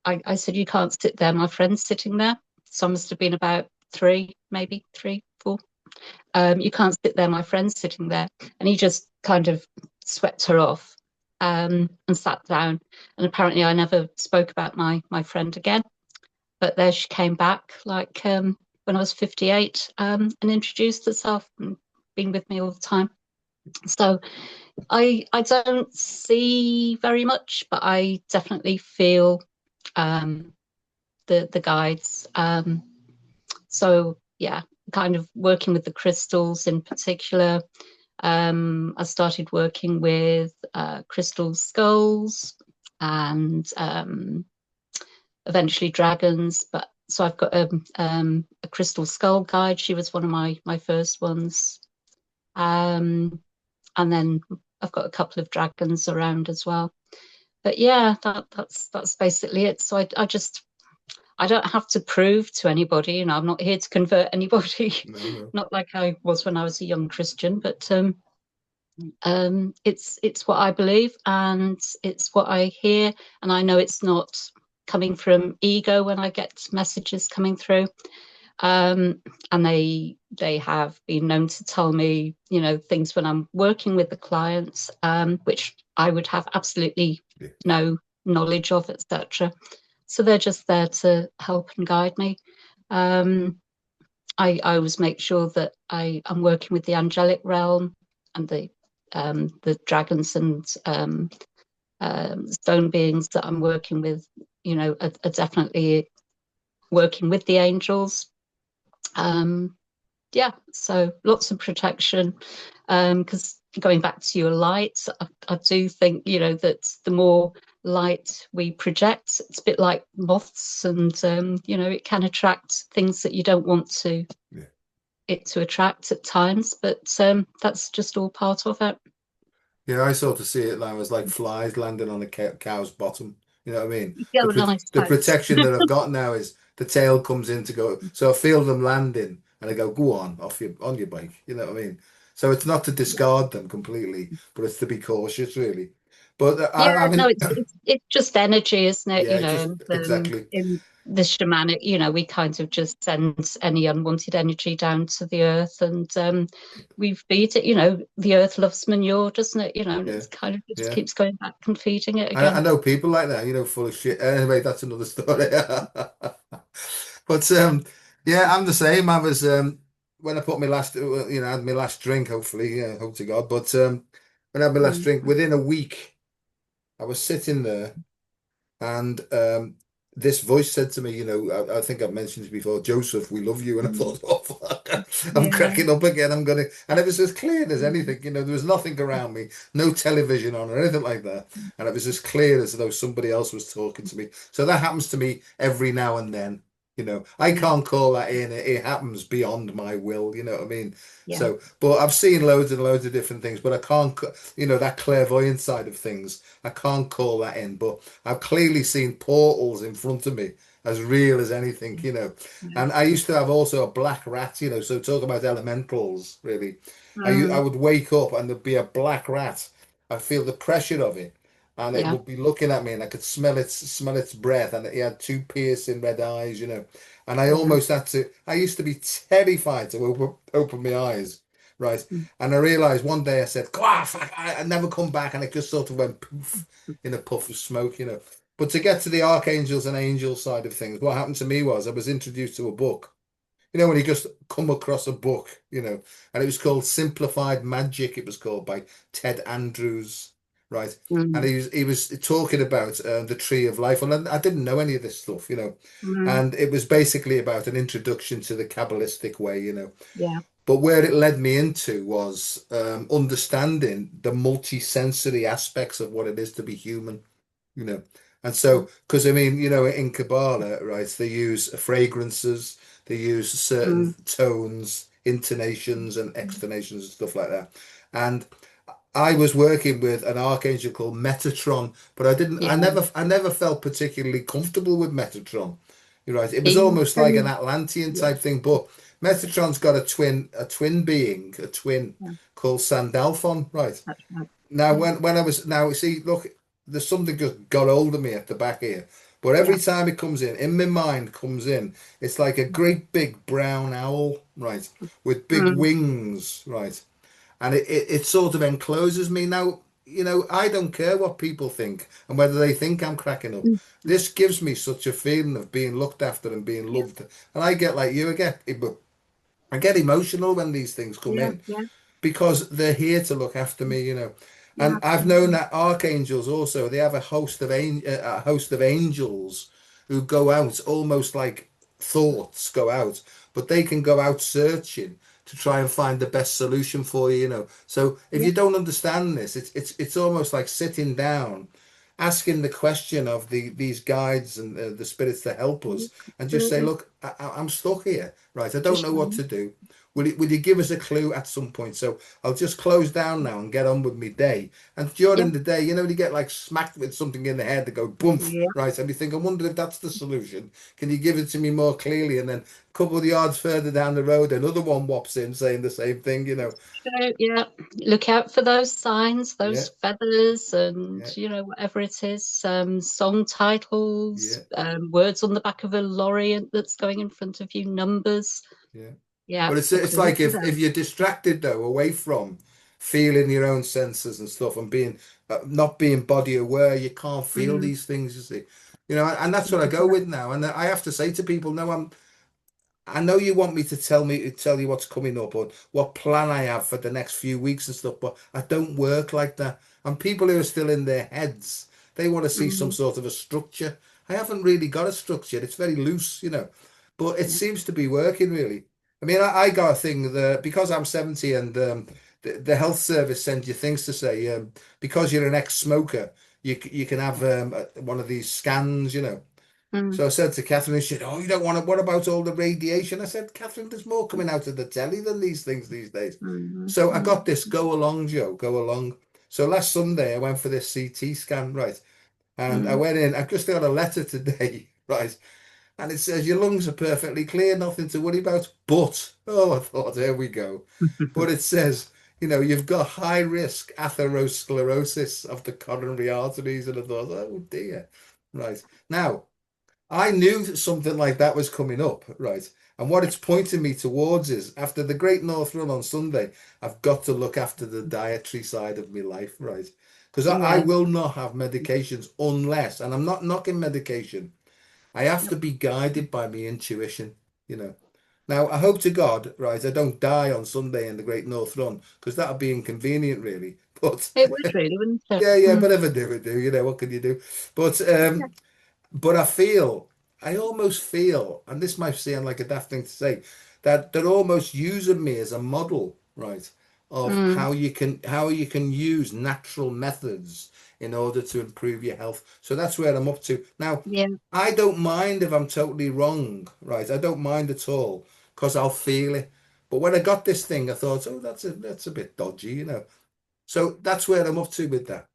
I said, you can't sit there. My friend's sitting there. So I must have been about maybe three, four. You can't sit there. My friend's sitting there. And he just kind of swept her off and sat down. And apparently I never spoke about my friend again. But there she came back, like when I was 58, and introduced herself and been with me all the time. So I don't see very much, but I definitely feel the guides. So yeah, kind of working with the crystals in particular. I started working with crystal skulls and eventually dragons. But so I've got a crystal skull guide. She was one of my first ones. And then I've got a couple of dragons around as well. But yeah, that's basically it. So I don't have to prove to anybody, I'm not here to convert anybody. No. Not like I was when I was a young Christian, but it's what I believe, and it's what I hear, and I know it's not coming from ego when I get messages coming through. And they have been known to tell me, things when I'm working with the clients, which I would have absolutely no knowledge of, etc. So they're just there to help and guide me. I always make sure that I'm working with the angelic realm, and the dragons and stone beings that I'm working with, are definitely working with the angels. Yeah, so lots of protection, because going back to your light, I do think, that the more light we project, it's a bit like moths, and it can attract things that you don't want it to attract at times, but that's just all part of it. Yeah, I sort of see it now as like flies landing on a cow's bottom. You know what I mean? Yeah, nice, The thanks. protection that I've got now is the tail comes in to go. So I feel them landing and I go, go on, on your bike. You know what I mean? So it's not to discard them completely, but it's to be cautious, really. But Yeah, I no, mean, it's just energy, isn't it? yeah, just exactly. In the shamanic, we kind of just send any unwanted energy down to the earth, and we feed it. The earth loves manure, doesn't it? And Yeah, it's kind of just yeah. keeps going back and feeding it I again. know people like that, full of shit. Anyway, that's another story. But yeah, I'm the same. I was when I put my last, had my last drink. Hopefully, yeah, hope to God. But when I had my last Mm. drink, within a week, I was sitting there, and this voice said to me, I think I've mentioned this before, Joseph, we love you. And I thought, oh, fuck, I'm Yeah. cracking up again. And it was as clear as Mm. anything. There was nothing around me, no television on or anything like that. And it was as clear as though somebody else was talking to me. So that happens to me every now and then. I Yeah. can't call that in. It happens beyond my will. You know what I mean? Yeah. So, but I've seen loads and loads of different things, but I can't, that clairvoyant side of things, I can't call that in. But I've clearly seen portals in front of me, as real as anything. Yeah. And I used to have also a black rat. So talk about elementals, really. I Mm. would wake up and there'd be a black rat. I feel the pressure of it, and it Yeah. would be looking at me, and I could smell its breath, and it had two piercing red eyes. And I Yeah. almost had to. I used to be terrified to open my eyes, right? Mm. And I realized one day I said, "God, fuck, I never come back," and it just sort of went poof in a puff of smoke. But to get to the archangels and angels side of things, what happened to me was I was introduced to a book. When you just come across a book, and it was called Simplified Magic. It was called by Ted Andrews, right? And Mm. he was talking about the tree of life. And I didn't know any of this stuff. Mm. And it was basically about an introduction to the Kabbalistic way. Yeah. But where it led me into was understanding the multi-sensory aspects of what it is to be human you know. And Mm. so, because I mean, in Kabbalah, right, they use fragrances, they use certain Mm. tones, intonations, and extonations and stuff like that. And I was working with an archangel called Metatron, but I Yeah. never felt particularly comfortable with Metatron. You're right. It was almost like an Even, Atlantean yeah. type thing, but Metatron's got a twin being, a twin Yeah. called Sandalphon, right? That's right. Now, Yeah. when I was now, see, look, there's something just got hold of me at the back here. But every Yeah. time it comes in my mind comes in, it's like a great big brown owl, right, with big Mm. wings, right, and it sort of encloses me. Now, I don't care what people think and whether they think I'm cracking up. Mm. This gives me such a feeling of being looked after and being Yeah. loved, and I get like you, I get emotional when these things come Yeah. in Yeah. because they're here to look after me. Yeah. And I've known Absolutely. that archangels also, they have a host of angels who go out almost like thoughts go out, but they can go out searching to try and find the best solution for you. So if Yeah. you don't understand this, it's almost like sitting down, asking the question of these guides and the spirits that help Yeah. us, and just say, Absolutely. look, I'm stuck here, right? I don't Just know what to do. Will you give us a clue at some point? So I'll just close down now and get on with my day. And yeah. during the day, you get like smacked with something in the head to go boom, Yeah. right? And you think, I wonder if that's the solution. Can you give it to me more clearly? And then a couple of yards further down the road, another one whops in saying the same thing. So, yeah. Look out for those signs, Yeah, those feathers, and yeah, whatever it is, song titles, yeah, words on the back of a lorry that's going in front of you, numbers. yeah. Yeah. But it's Look it's out like for if those. you're distracted though, away from feeling your own senses and stuff, and being not being body aware, you can't feel Mm. these things. You see, and that's what I go Yeah. with now. And I have to say to people, no, I know you want me to tell you what's coming up or what plan I have for the next few weeks and stuff, but I don't work like that. And people who are still in their heads, they want to see some Mm. sort of a structure. I haven't really got a structure. It's very loose. But it Yeah. seems to be working really. I mean, I got a thing that because I'm 70 and the health service sends you things to say because you're an ex-smoker, you can have one of these scans. Mm. So I said to Catherine, she said, "Oh, you don't want to, what about all the radiation?" I said, "Catherine, there's more coming out of the telly than these things these days." Mm. So I Mm. got this, go along, Joe, go along. So last Sunday I went for this CT scan, right? And I Mm. went in, I've just got a letter today, right? And it says, your lungs are perfectly clear, nothing to worry about. But, oh, I thought, here we go. But it says, you've got high risk atherosclerosis of the coronary arteries. And I thought, oh dear. Right. Now, I knew that something like that was coming up, right? And what it's pointing me towards is after the Great North Run on Sunday, I've got to look after the dietary side of my life, right? Because I Yeah. will not have medications unless, and I'm not knocking medication, I have Yep. to be guided by my intuition. Now, I hope to God, right, I don't die on Sunday in the Great North Run because that would be inconvenient, really. But It would really, wouldn't it? yeah, yeah, Mm. whatever do it do, what can you do? But Yeah. but I almost feel, and this might sound like a daft thing to say, that they're almost using me as a model, right, of Mm, how you can use natural methods in order to improve your health. So that's where I'm up to. Now, yeah. I don't mind if I'm totally wrong, right? I don't mind at all because I'll feel it. But when I got this thing, I thought, oh, that's a bit dodgy, you know. So that's where I'm up to with that.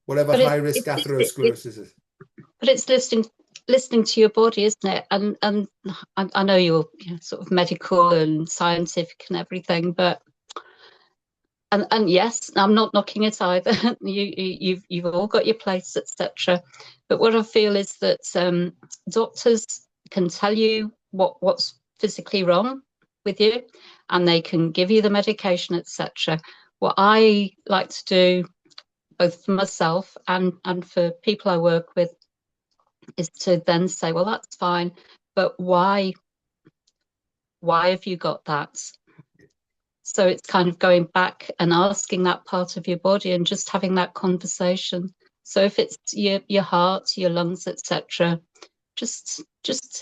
Whatever But high risk it atherosclerosis is. but it's listening to your body, isn't it? And I know you're, sort of medical and scientific and everything, but and yes, I'm not knocking it either. You've all got your place, etc. But what I feel is that doctors can tell you what's physically wrong with you, and they can give you the medication, etc. What I like to do, both for myself and for people I work with, is to then say, well, that's fine, but why have you got that? So it's kind of going back and asking that part of your body and just having that conversation. So if it's your heart, your lungs, etc., just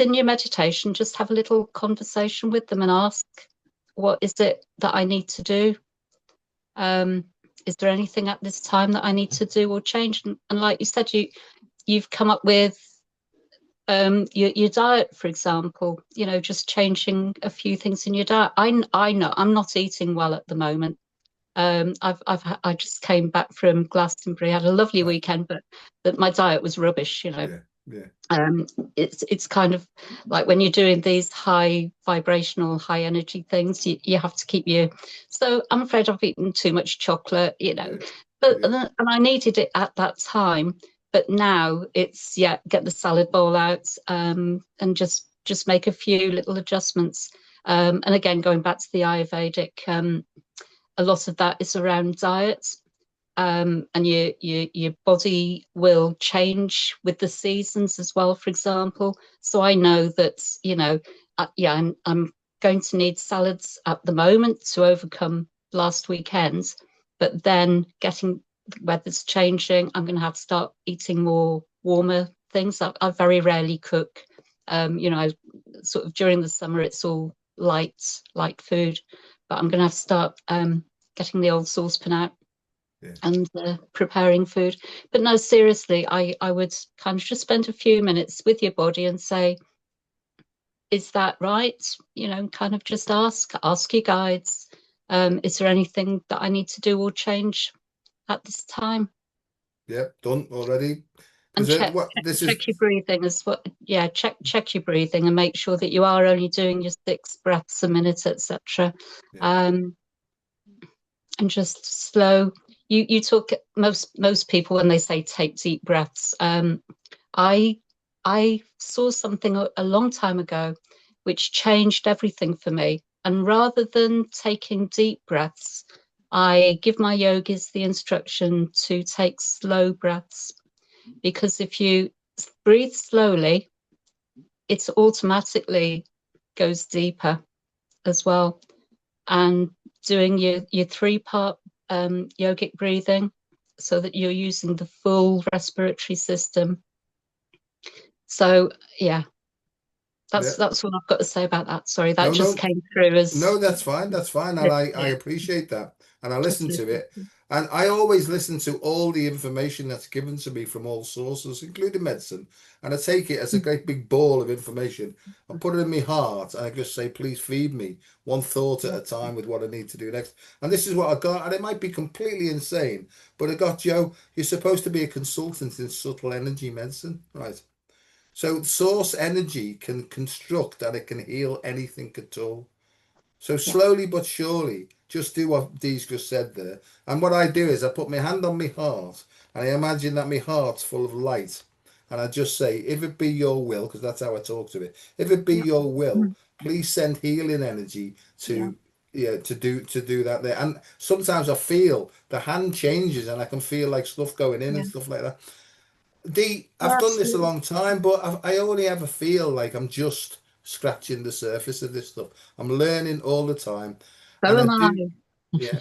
in your meditation, just have a little conversation with them and ask, what is it that I need to do? Um, is there anything at this time that I need to do or change? And like you said, you've come up with your diet, for example, just changing a few things in your diet. I know I'm not eating well at the moment. I just came back from Glastonbury, had a lovely Right. weekend, but that my diet was rubbish. Yeah. Yeah. Um, it's kind of like when you're doing these high vibrational, high energy things, you have to keep you. So I'm afraid I've eaten too much chocolate, Yeah. but Yeah. and I needed it at that time. But now it's, get the salad bowl out, and just make a few little adjustments. And again, going back to the Ayurvedic, a lot of that is around diet, and your body will change with the seasons as well, for example. So I know that, I'm going to need salads at the moment to overcome last weekend, but then getting the weather's changing, I'm going to have to start eating more warmer things. I very rarely cook. I sort of during the summer it's all light food, but I'm going to have to start getting the old saucepan out Yeah. and preparing food. But no, seriously, I would kind of just spend a few minutes with your body and say, is that right? Kind of just ask your guides. Is there anything that I need to do or change at this time? Yeah. Done already. And Because what this is. check your breathing as well. Yeah, check your breathing and make sure that you are only doing your 6 breaths a minute, etc. Yeah. Um, and just slow. You talk, most people when they say take deep breaths. I I saw something a long time ago which changed everything for me. And rather than taking deep breaths, I give my yogis the instruction to take slow breaths, because if you breathe slowly, it automatically goes deeper as well. And doing your 3-part yogic breathing so that you're using the full respiratory system. So yeah, Yeah. that's all I've got to say about that. Sorry, that No, just no, came through as no, that's fine. That's fine. And I yeah, appreciate that. And I just listen to listen. it. And I always listen to all the information that's given to me from all sources, including medicine. And I take it as a great big ball of information. I put it in my heart and I just say, please feed me one thought at Yeah, a time with what I need to do next. And this is what I got. And it might be completely insane, but I got, Joe, you're supposed to be a consultant in subtle energy medicine, right? So source energy can construct and it can heal anything at all. So yeah, slowly but surely, just do what Dee's just said there. And what I do is I put my hand on my heart and I imagine that my heart's full of light. And I just say, if it be your will, because that's how I talk to it, if it be yeah, your will, mm, please send healing energy yeah, to to do that there. And sometimes I feel the hand changes and I can feel like stuff going in and yeah, stuff like that. Dee, I've yeah, done this a absolutely. long time, but I only ever feel like I'm just scratching the surface of this stuff. I'm learning all the time, and So I am I. do, yeah.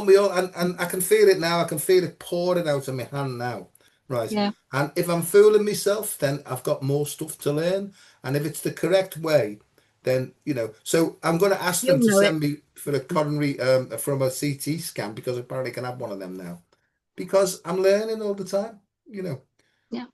We all, and I can feel it now. I can feel it pouring out of my hand now, right? Yeah, And if I'm fooling myself, then I've got more stuff to learn. And if it's the correct way, then so I'm going to ask them You'll to know it. send me for a coronary from a CT scan because apparently I can have one of them now because I'm learning all the time. You know. Yeah.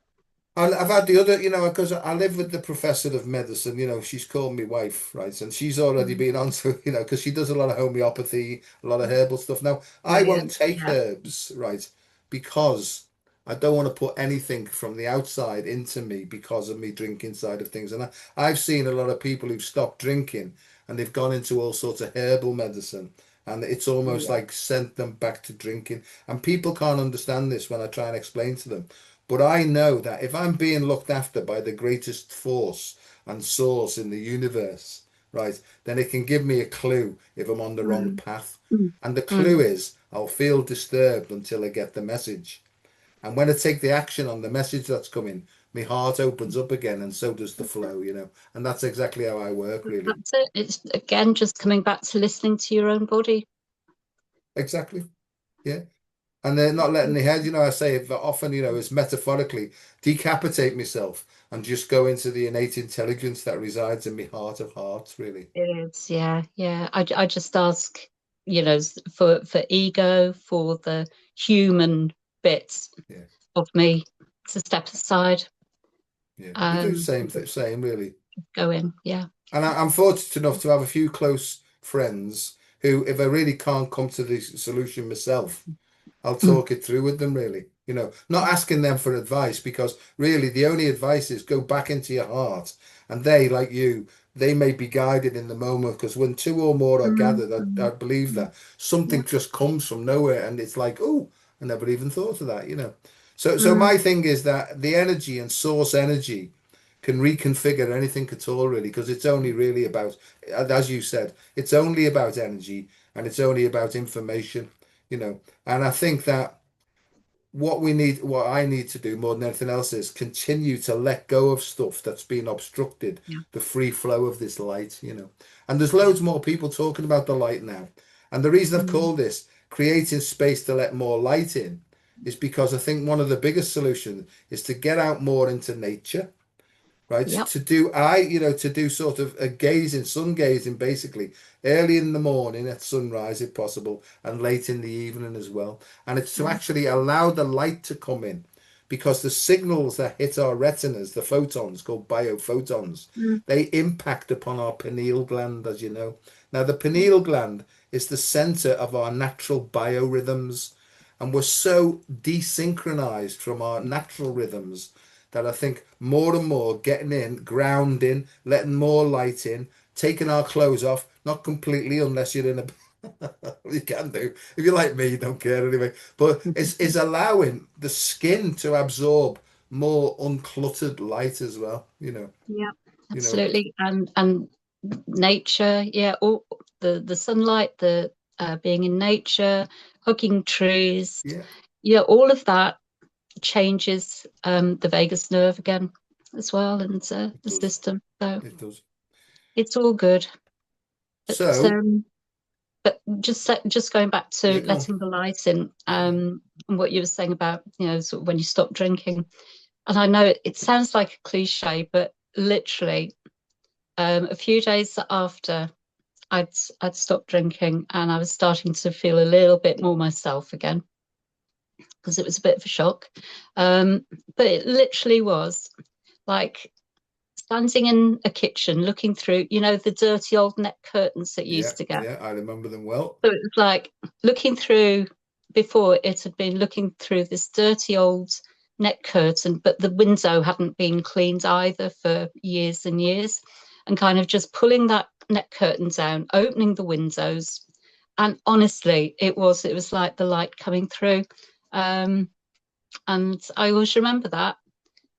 I've had the other, because I live with the professor of medicine, she's called me wife, right? And she's already Mm. been on to, because she does a lot of homeopathy, a lot of herbal stuff. Now, I won't Brilliant. take Yeah. herbs, right? Because I don't want to put anything from the outside into me because of me drinking side of things. And I've seen a lot of people who've stopped drinking and they've gone into all sorts of herbal medicine. And it's almost Yeah. like sent them back to drinking. And people can't understand this when I try and explain to them. But I know that if I'm being looked after by the greatest force and source in the universe, right, then it can give me a clue if I'm on the wrong Mm. path. Mm. And the clue Mm. is I'll feel disturbed until I get the message. And when I take the action on the message that's coming, my heart opens up again and so does the flow. And that's exactly how I work, really. That's it. It's again just coming back to listening to your own body. Exactly. Yeah. And they're not letting the head, I say it often, is metaphorically decapitate myself and just go into the innate intelligence that resides in my heart of hearts, really. It is, yeah, yeah. I just ask, for ego, for the human bits Yeah, of me to step aside yeah. We do the and same thing, same really. go in. Yeah. And I'm fortunate enough to have a few close friends who, if I really can't come to the solution myself, I'll Mm. talk it through with them, really. Not asking them for advice because really the only advice is go back into your heart. And they, like you, they may be guided in the moment because when two or more are Mm. gathered, I Mm. believe Mm. that Yeah. something just comes from nowhere and it's like, oh, I never even thought of that. So Mm. my thing is that the energy and source energy can reconfigure anything at all, really, because it's only really about, as you said, it's only about energy and it's only about information, you know. And I think that what I need to do more than anything else is continue to let go of stuff that's been obstructed Yeah. the free flow of this light. And there's Yeah. loads more people talking about the light now. And the reason I've Mm. called this creating space to let more light in is because I think one of the biggest solutions is to get out more into nature, right? Yep. To do sort of a gazing, sun gazing, basically early in the morning at sunrise, if possible, and late in the evening as well. And it's to Mm. actually allow the light to come in because the signals that hit our retinas, the photons called biophotons, Mm. they impact upon our pineal gland, as you know. Now, the pineal gland is the center of our natural biorhythms, and we're so desynchronized from our natural rhythms that I think more and more getting in, grounding, letting more light in, taking our clothes off, not completely unless you're in a you can do. If you're like me, you don't care anyway. But it's allowing the skin to absorb more uncluttered light as well, Yeah. you know. Absolutely. And nature, yeah, all the sunlight, the being in nature, hugging trees, Yeah, yeah, all of that changes the vagus nerve again as well, and it the does. system. So It does. it's all good. But So, just going back yeah, to go on. letting the light in, Yeah. and what you were saying about, sort of when you stop drinking. And I know it sounds like a cliche, but literally, a few days after I'd I'd stopped drinking and I was starting to feel a little bit more myself again because it was a bit of a shock. Um, but it literally was like standing in a kitchen looking through, the dirty old net curtains that you Yeah, used to get. yeah, I remember them well. So it was like looking through, before it had been looking through this dirty old net curtain, but the window hadn't been cleaned either for years and years, and kind of just pulling that net curtain down, opening the windows. And honestly, it was like the light coming through. Um, and I always remember that.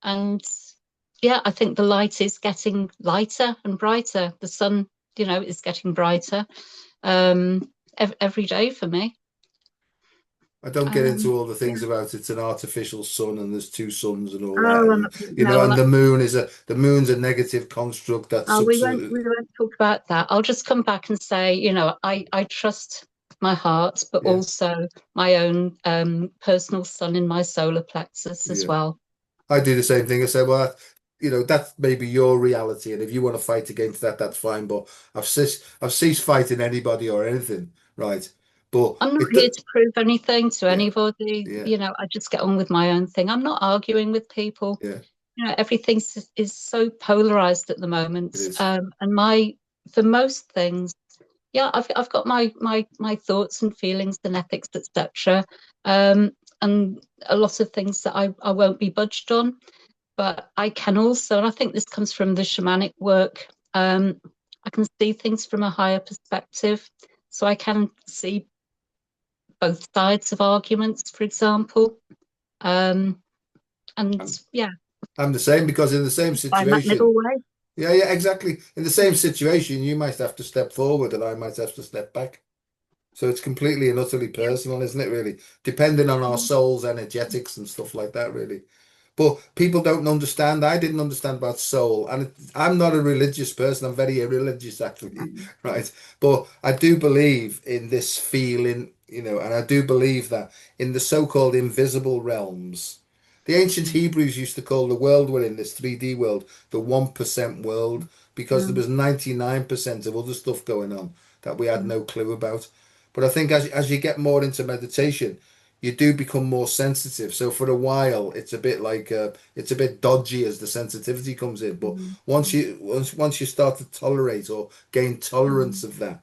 And yeah, I think the light is getting lighter and brighter. The sun, is getting brighter every day for me. I don't get Um, into all the yeah. things about it's an artificial sun and there's two suns and all that, Oh, and no, and the moon's a negative construct that we sucks. won't talk about that. I'll just come back and say, I trust my heart, but Yeah, also my own personal sun in my solar plexus as yeah. well. I do the same thing. I say, well, that's maybe your reality, and if you want to fight against that, that's fine. But I've ceased fighting anybody or anything, right? But I'm not it, here to prove anything to yeah, anybody. yeah, I just get on with my own thing. I'm not arguing with people. yeah, Everything is so polarized at the it moment. is. And for most things, yeah, I've got my thoughts and feelings and ethics, etc. And a lot of things that I won't be budged on. But I can also, and I think this comes from the shamanic work, I can see things from a higher perspective. So I can see both sides of arguments, for example. Um, and I'm, yeah, I'm the same, because in the same find that middle situation, way. yeah, yeah, exactly. In the same situation, you might have to step forward, and I might have to step back. So it's completely and utterly Yeah. personal, isn't it, really? Depending on our soul's energetics and stuff like that, really. But people don't understand. I didn't understand about soul, and I'm not a religious person. I'm very irreligious, actually, right? But I do believe in this feeling, and I do believe that in the so-called invisible realms. The ancient Hebrews used to call the world we're in, this 3D world, the 1% world, because there Mm, was 99% of other stuff going on that we had mm, no clue about. But I think as you get more into meditation, you do become more sensitive. So for a while, it's a bit like it's a bit dodgy as the sensitivity comes in. But mm, once you start to tolerate or gain tolerance mm. of that,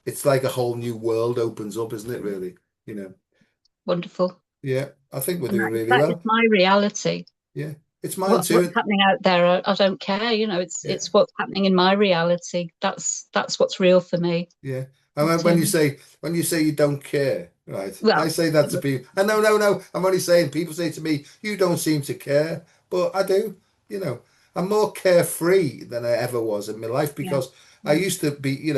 it's like a whole new world opens up, isn't it? Really, you know. Wonderful. Yeah, I think we're And doing really that is well. my reality. Yeah, it's mine What's too. happening out there, I don't care. Yeah, It's what's happening in my reality. That's what's real for me. yeah. And But, when you say you don't care, right? I well, say that to people. And no, no, no. I'm only saying, people say to me, "You don't seem to care," but I do. You know, I'm more carefree than I ever was in my life, yeah, because I yeah, used to be,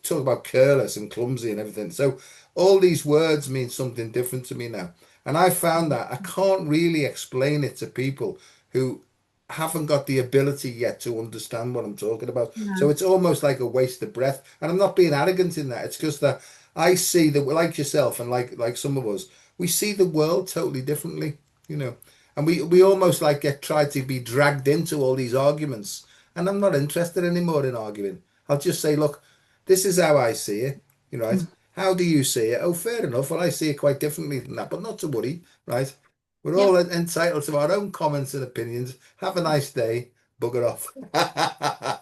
talk about careless and clumsy and everything. So all these words mean something different to me now. And I found that I can't really explain it to people who haven't got the ability yet to understand what I'm talking about. So no, it's almost like a waste of breath. And I'm not being arrogant in that. It's just that I see that, like yourself and like some of us, we see the world totally differently, you know. And we almost like get tried to be dragged into all these arguments. And I'm not interested anymore in arguing. I'll just say, look, this is how I see it, right? mm, How do you see it? Oh, fair enough. Well, I see it quite differently than that, but not to worry, right? We're yeah. all entitled to our own comments and opinions. Have a nice day. Bugger off.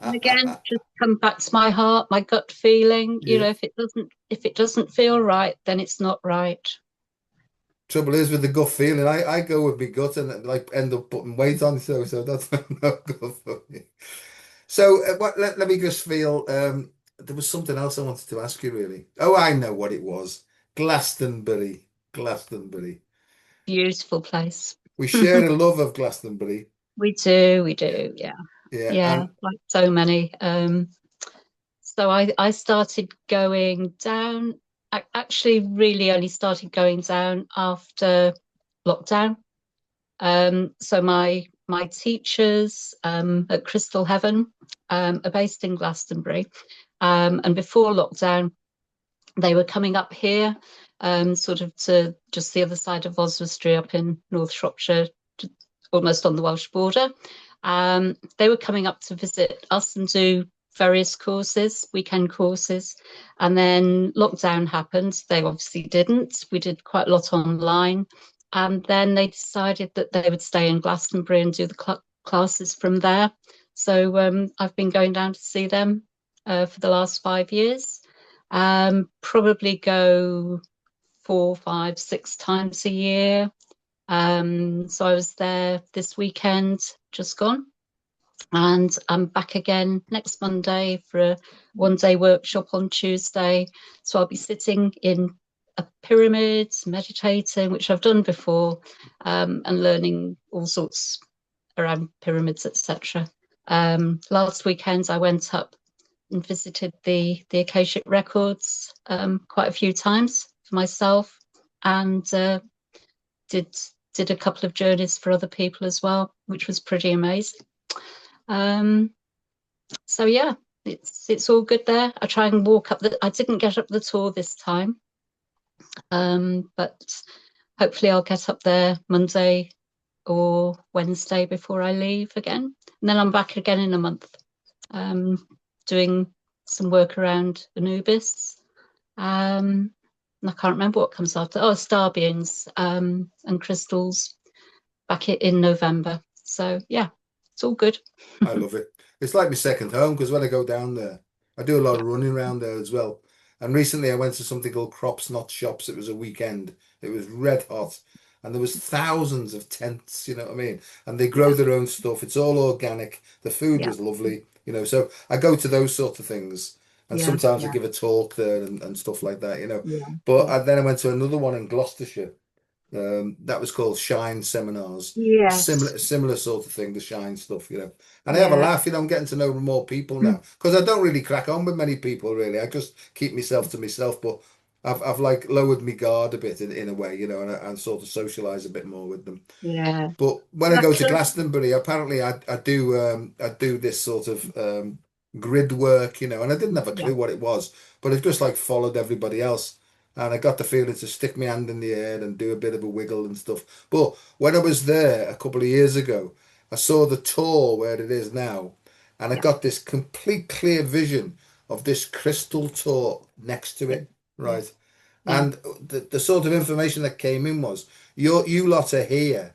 And again, just come back to my heart, my gut feeling. Yeah. If it doesn't feel right, then it's not right. Trouble is with the gut feeling, I go with my gut and like end up putting weight on, so that's not good for me. So let me just feel. There was something else I wanted to ask you, really. Oh, I know what it was. Glastonbury. Glastonbury. Beautiful place. We share a love of Glastonbury. We do, Yeah, yeah. yeah, Yeah, and like so many. So I started going down. I actually really only started going down after lockdown. So my teachers at Crystal Heaven are based in Glastonbury, and before lockdown, they were coming up here, sort of to just the other side of Oswestry, up in North Shropshire, almost on the Welsh border. They were coming up to visit us and do various courses, weekend courses. And then lockdown happened. They obviously didn't. We did quite a lot online. And then they decided that they would stay in Glastonbury and do the classes from there. So I've been going down to see them for the last 5 years. Probably go 4, 5, 6 times a year. So I was there this weekend, just gone, and I'm back again next Monday for a 1 day workshop on Tuesday. So I'll be sitting in a pyramid, meditating, which I've done before, and learning all sorts around pyramids, etc. Last weekend I went up and visited the Akashic records quite a few times for myself, and did did a couple of journeys for other people as well, which was pretty amazing. Um, so yeah, it's all good there. I try and walk up the. I didn't get up the tour this time, but hopefully I'll get up there Monday or Wednesday before I leave again. And then I'm back again in a month, doing some work around Anubis. And I can't remember what comes after. Oh, star beings and crystals back in November. So yeah, it's all good. I love it. It's like my second home because when I go down there, I do a lot Yeah, of running around there as well. And recently I went to something called Crops Not Shops. It was a weekend. It was red hot. And there was thousands of tents, you know what I mean? And they grow yeah, their own stuff. It's all organic. The food yeah, was lovely, you know. So I go to those sort of things. And yeah, sometimes I yeah, give a talk there and stuff like that, you know. yeah, But yeah. then I went to another one in Gloucestershire. That was called Shine Seminars. Yes. Similar sort of thing, the Shine stuff, you know. And I have a Yeah. laugh, you know, I'm getting to know more people Mm. now because I don't really crack on with many people really. I just keep myself to myself, but I've like lowered my guard a bit in a way, you know, and sort of socialize a bit more with them. Yeah. But when I go That's to Glastonbury, apparently I do this sort of grid work, you know, and I didn't have a yeah, clue what it was, but I just like followed everybody else. And I got the feeling to stick my hand in the air and do a bit of a wiggle and stuff. But when I was there a couple of years ago, I saw the tour where it is now, and I yeah, got this complete clear vision of this crystal tour next to yeah, it, yeah, right? yeah. And the sort of information that came in was, you lot are here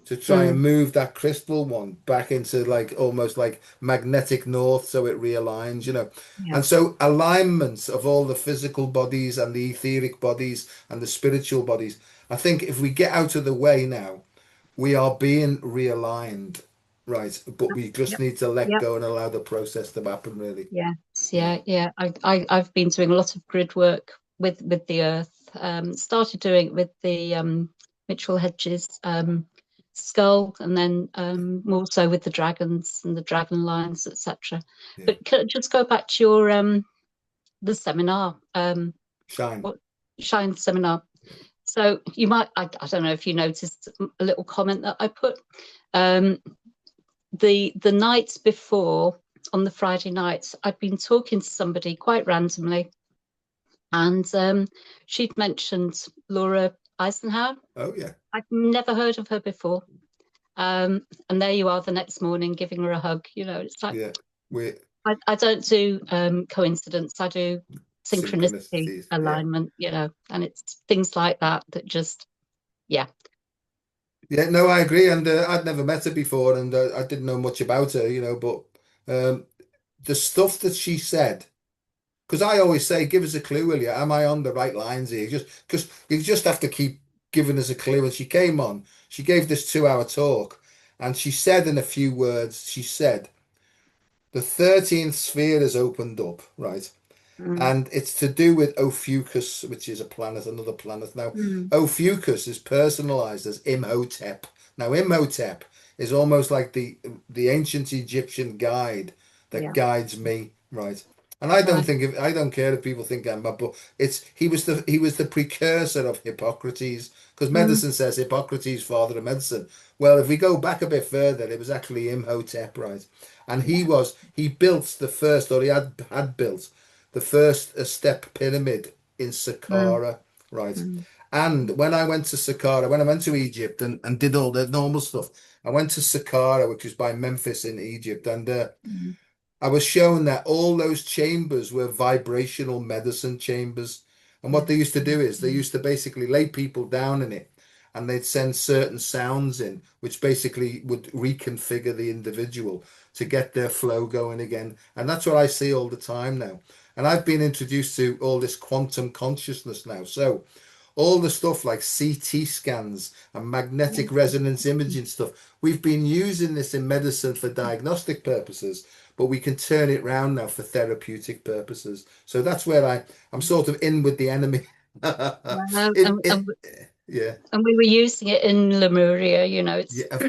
to try and Mm. move that crystal one back into like almost like magnetic north so it realigns, you know. Yeah. And so alignments of all the physical bodies and the etheric bodies and the spiritual bodies. I think if we get out of the way now, we are being realigned, right? But we just Yep. need to let Yep. go and allow the process to happen, really. Yes. You Yeah. know. Yeah. I've been doing a lot of grid work with the earth. Started doing it with the Mitchell Hedges skull, and then more so with the dragons and the dragon lines, etc. Yeah. But just go back to your the seminar, Shine. what Shine seminar. So you might, I don't know if you noticed a little comment that I put. Um, the nights before, on the Friday nights, I'd been talking to somebody quite randomly, and she'd mentioned Laura Eisenhower. Oh yeah. I'd never heard of her before. And there you are the next morning giving her a hug. You know, it's like Yeah. We I don't do coincidence. I do synchronicity synchronicities. Yeah. alignment. You know, and it's things like that that just yeah. Yeah, no, I agree. And I'd never met her before, and I didn't know much about her, you know. But the stuff that she said, because I always say, give us a clue, will you? Am I on the right lines here? Just because you just have to keep giving us a clue. And she came on, she gave this 2 hour talk, and she said in a few words, she said, the 13th sphere has opened up, right? Mm, And it's to do with Ophiuchus, which is a planet, another planet. Now, mm, Ophiuchus is personalized as Imhotep. Now, Imhotep is almost like the ancient Egyptian guide that yeah. guides me, right? And I don't Right. think if I don't care if people think I'm mad, but it's he was the precursor of Hippocrates, because Mm, medicine says Hippocrates, father of medicine. Well, if we go back a bit further, it was actually Imhotep, right? And yeah. he built the first, or he had built the first step pyramid in Mm, Saqqara, right? mm, And when I went to Saqqara, when I went to Egypt and did all the normal stuff, I went to Saqqara, which is by Memphis in Egypt, and mm, I was shown that all those chambers were vibrational medicine chambers. And what yeah. they used to do is they Mm, used to basically lay people down in it and they'd send certain sounds in, which basically would reconfigure the individual to get their flow going again. And that's what I see all the time now. And I've been introduced to all this quantum consciousness now. So all the stuff like CT scans and magnetic resonance imaging stuff. We've been using this in medicine for diagnostic purposes, but we can turn it round now for therapeutic purposes. So that's where I'm sort of in with the enemy. yeah. Yeah, And we were using it in Lemuria, yeah, it's of yeah,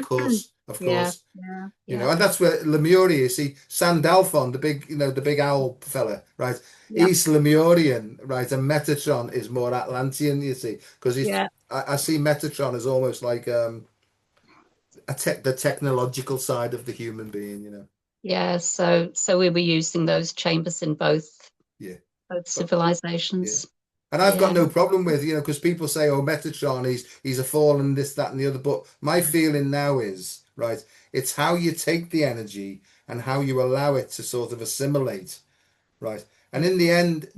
course. yeah, You yeah, know, and that's where Lemuria, you see, Sandalphon, the big, the big owl fella, right? yeah, He's Lemurian, right? And Metatron is more Atlantean, you see, because yeah, I see Metatron as almost like the technological side of the human being, you know. yeah. So we were using those chambers in both Yeah, but yeah, civilizations. And I've got Yeah. no problem with, because people say, oh, Metatron, he's a fallen, this, that, and the other. But my feeling now is, right, it's how you take the energy and how you allow it to sort of assimilate, right? And in the end,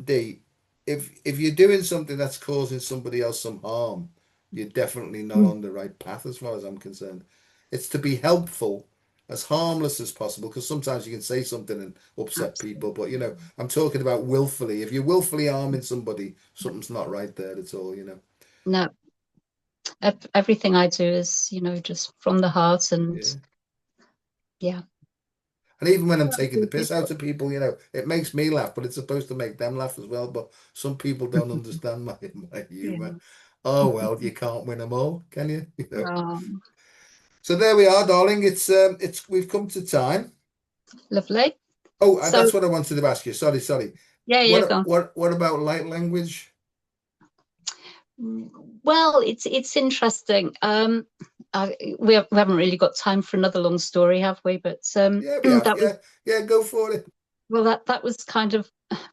if you're doing something that's causing somebody else some harm, you're definitely not Mm. on the right path as far as I'm concerned. It's to be helpful, as harmless as possible, because sometimes you can say something and upset people, but I'm talking about willfully. If you're willfully harming somebody, something's not right there at all. No, everything I do is, just from the heart, and Yeah. yeah. And even when I'm taking the piss out of people, it makes me laugh, but it's supposed to make them laugh as well. But some people don't understand my humor. Yeah. Oh well, you can't win them all, can you? Um, So there we are, darling. It's we've come to time. Lovely. Oh, So that's what I wanted to ask you. Sorry, sorry. yeah, yeah, What go what about light language? on. Well, it's interesting. We haven't really got time for another long story, have we? But Yeah, we have. that was Yeah, yeah. Go for it. well, that was kind of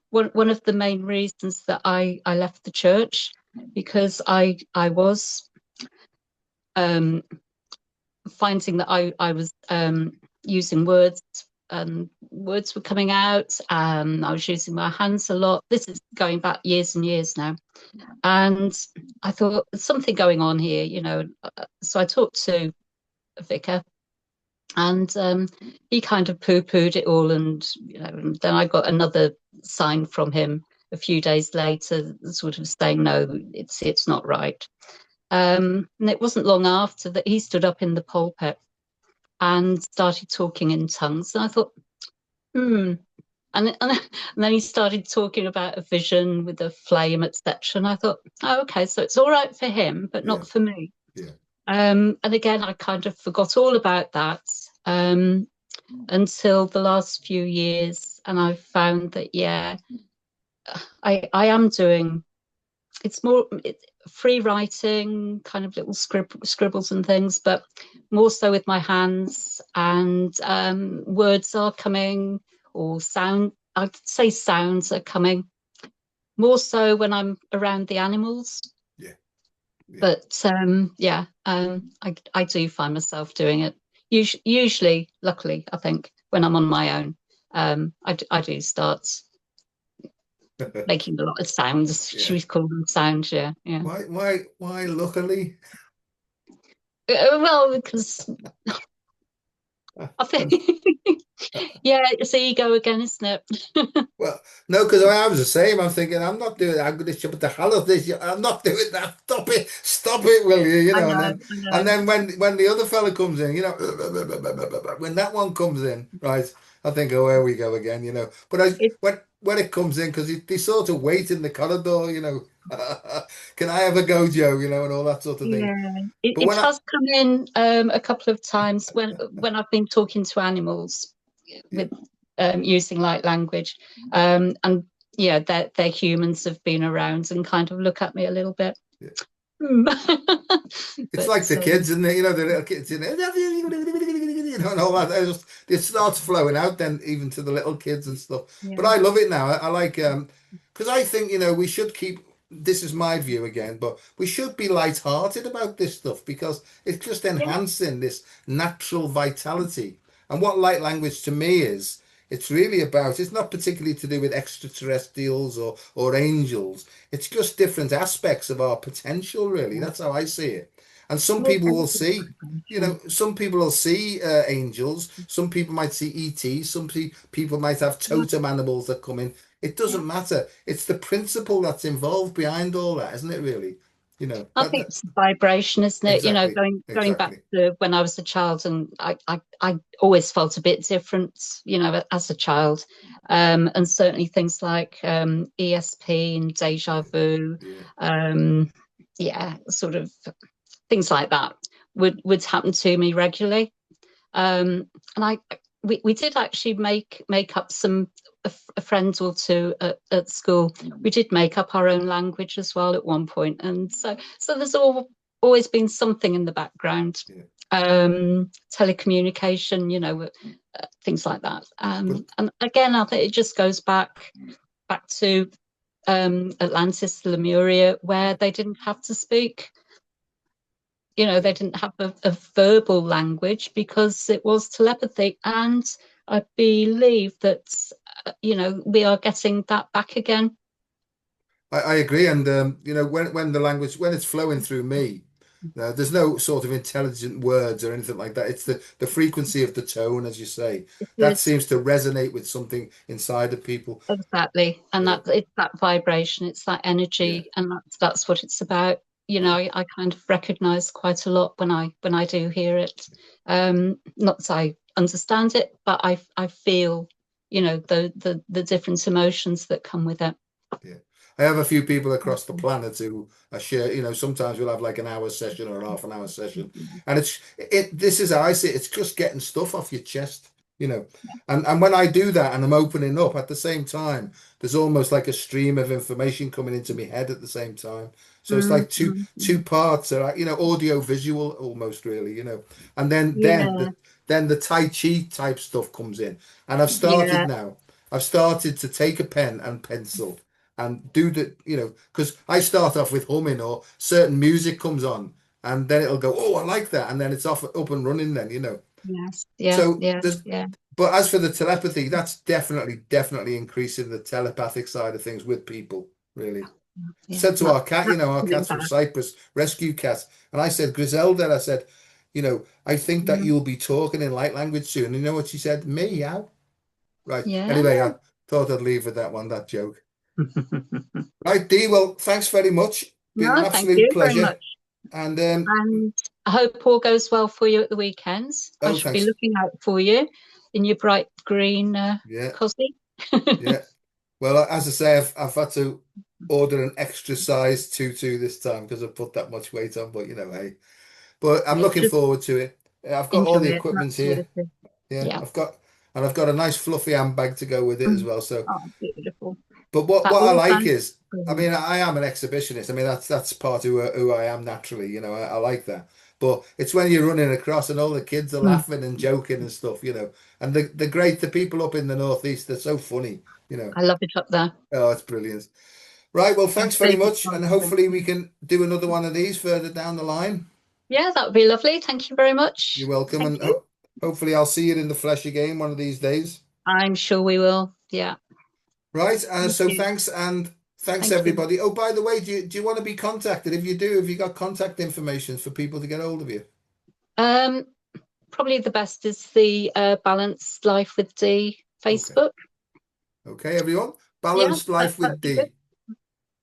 one of the main reasons that I left the church, because I was um, finding that I was using words, and words were coming out. I was using my hands a lot. This is going back years and years now. And I thought there's something going on here. So I talked to a vicar, and he kind of poo-pooed it all. And then I got another sign from him a few days later, sort of saying, no, it's not right. And it wasn't long after that he stood up in the pulpit and started talking in tongues. And I thought, hmm. And then he started talking about a vision with a flame, etc. And I thought, oh, okay, so it's all right for him, but Yeah, not for me. yeah, And again, I kind of forgot all about that until the last few years. And I found that, yeah, I am doing, it's more free writing, kind of little scribbles and things, but more so with my hands. And words are coming, or I'd say sounds are coming, more so when I'm around the animals. yeah, yeah. But yeah, I do find myself doing it. Usually, luckily, I think when I'm on my own, I do start making a lot of sounds. Should Yeah. we call them sounds? Yeah, yeah. Why? Luckily. Well, because I think, yeah, it's ego again, isn't it? Well, no, because I was the same. I'm thinking, I'm not doing that. I'm going to shove the hell out of this. I'm not doing that. Stop it, will you? I And know, then, I and know. then when the other fella comes in, when that one comes in, right? I think, oh, here we go again. But It, when it comes in, because they sort of wait in the corridor. Can I have a go, Joe? And all that sort of thing. yeah, But it when I, has come in a couple of times when I've been talking to animals yeah, with using light language, and yeah, their humans have been around and kind of look at me a little bit. yeah. Hmm. It's But like the kids in there, the little kids in there, and all that. It starts flowing out then, even to the little kids and stuff. But yeah, I love it now. I like, because I think, we should keep, this is my view again, but we should be light-hearted about this stuff because it's just yeah, enhancing this natural vitality. And what light language to me is, it's really about, it's not particularly to do with extraterrestrials or angels. It's just different aspects of our potential, really. That's how I see it. And some well, people will everything's see, potential. some people will see angels. Some people might see ET. Some people might have Yeah, totem animals that come in. It yeah. doesn't matter. It's the principle that's involved behind all that, isn't it, really? I think it's the vibration, isn't it? Exactly, Going back exactly. to when I was a child, and I always felt a bit different, as a child. And certainly things like ESP and deja Yeah, vu, yeah, um, yeah, sort of things like that would happen to me regularly. And we did actually make up a friend or two at school. We did make up our own language as well at one point, and so there's always been something in the background. yeah. Telecommunication, things like that. But And again, I think it just goes back to Atlantis, Lemuria, where they didn't have to speak. They didn't have a verbal language because it was telepathy. And I believe that, we are getting that back again. I agree, and when the language when it's flowing through me, there's no sort of intelligent words or anything like that. It's the frequency of the tone, as you say, It that is. seems to resonate with something inside of people. Exactly. And Yeah, that it's that vibration, it's that yeah, energy, and that's what it's about. yeah, I kind of recognize quite a lot when I do hear it. Not that I understand it, but I feel, the different emotions that come with it. yeah. I have a few people across the planet who I share. Sometimes we'll have like an hour session or a half an hour session, and this is how I see it. It's just getting stuff off your chest. You know, and when I do that and I'm opening up at the same time, there's almost like a stream of information coming into my head at the same time. So it's Mm, like two mm, two mm. parts are audio visual almost really. And Yeah, then the Tai Chi type stuff comes in. And yeah, I've started to take a pen and pencil and do because I start off with humming or certain music comes on and then it'll go, oh, I like that. And then it's off up and running then. yes, yeah, So yeah, there's yeah, but as for the telepathy, that's definitely increasing the telepathic side of things with people, really. yeah. Said to That's our cat, that's our coming cat's from back. Cyprus, rescue cat, and I said, Griselda, I said, I think that Mm, you'll be talking in light language soon. And you know what she said? Meow. Right. yeah. Anyway, I thought I'd leave with that joke. Right, Dee, well, thanks very much. Been an No, thank absolute you very much. pleasure. And And I hope all goes well for you at the weekends. I oh, shall be thanks. looking out for you in your bright green Yeah, cosy. yeah. Well, as I say, I've had to order an extra size tutu this time because I've put that much weight on. But hey, but I'm Yeah, looking just forward to it. I've got all enjoy the it. equipment That's what here. it is. Yeah, Yeah. I've got a nice fluffy handbag to go with it as Mm. well. So, Oh, beautiful. but what That I all like sounds is, I brilliant. mean, I am an exhibitionist. I mean, that's part of who I am naturally. I like that. But it's when you're running across and all the kids are Mm. laughing and joking and stuff. And the people up in the northeast, they're so funny. I love it up there. Oh, it's brilliant. Right, well, My thanks very favourite much, part and of it. hopefully we can do another one of these further down the line. Yeah, that would be lovely. Thank you very You're much. welcome, Thank and you. hopefully I'll see you in the flesh again one of these days. I'm sure we will. Yeah. Right, Thank so you. thanks, and thanks Thank you. everybody. Oh, by the way, do you want to be contacted? If you do, have you got contact information for people to get hold of you? Um, Probably the best is the Balanced Life with Dee Okay, Facebook. okay, everyone. Yeah, Balanced life that'd with be good. D.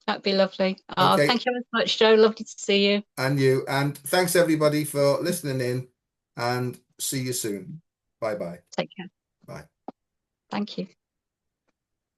That'd be lovely. Oh, Okay, thank you very much, Joe. Lovely to see you. and you, and thanks everybody for listening in, and see you soon. Bye bye. Take care. Bye. Thank you.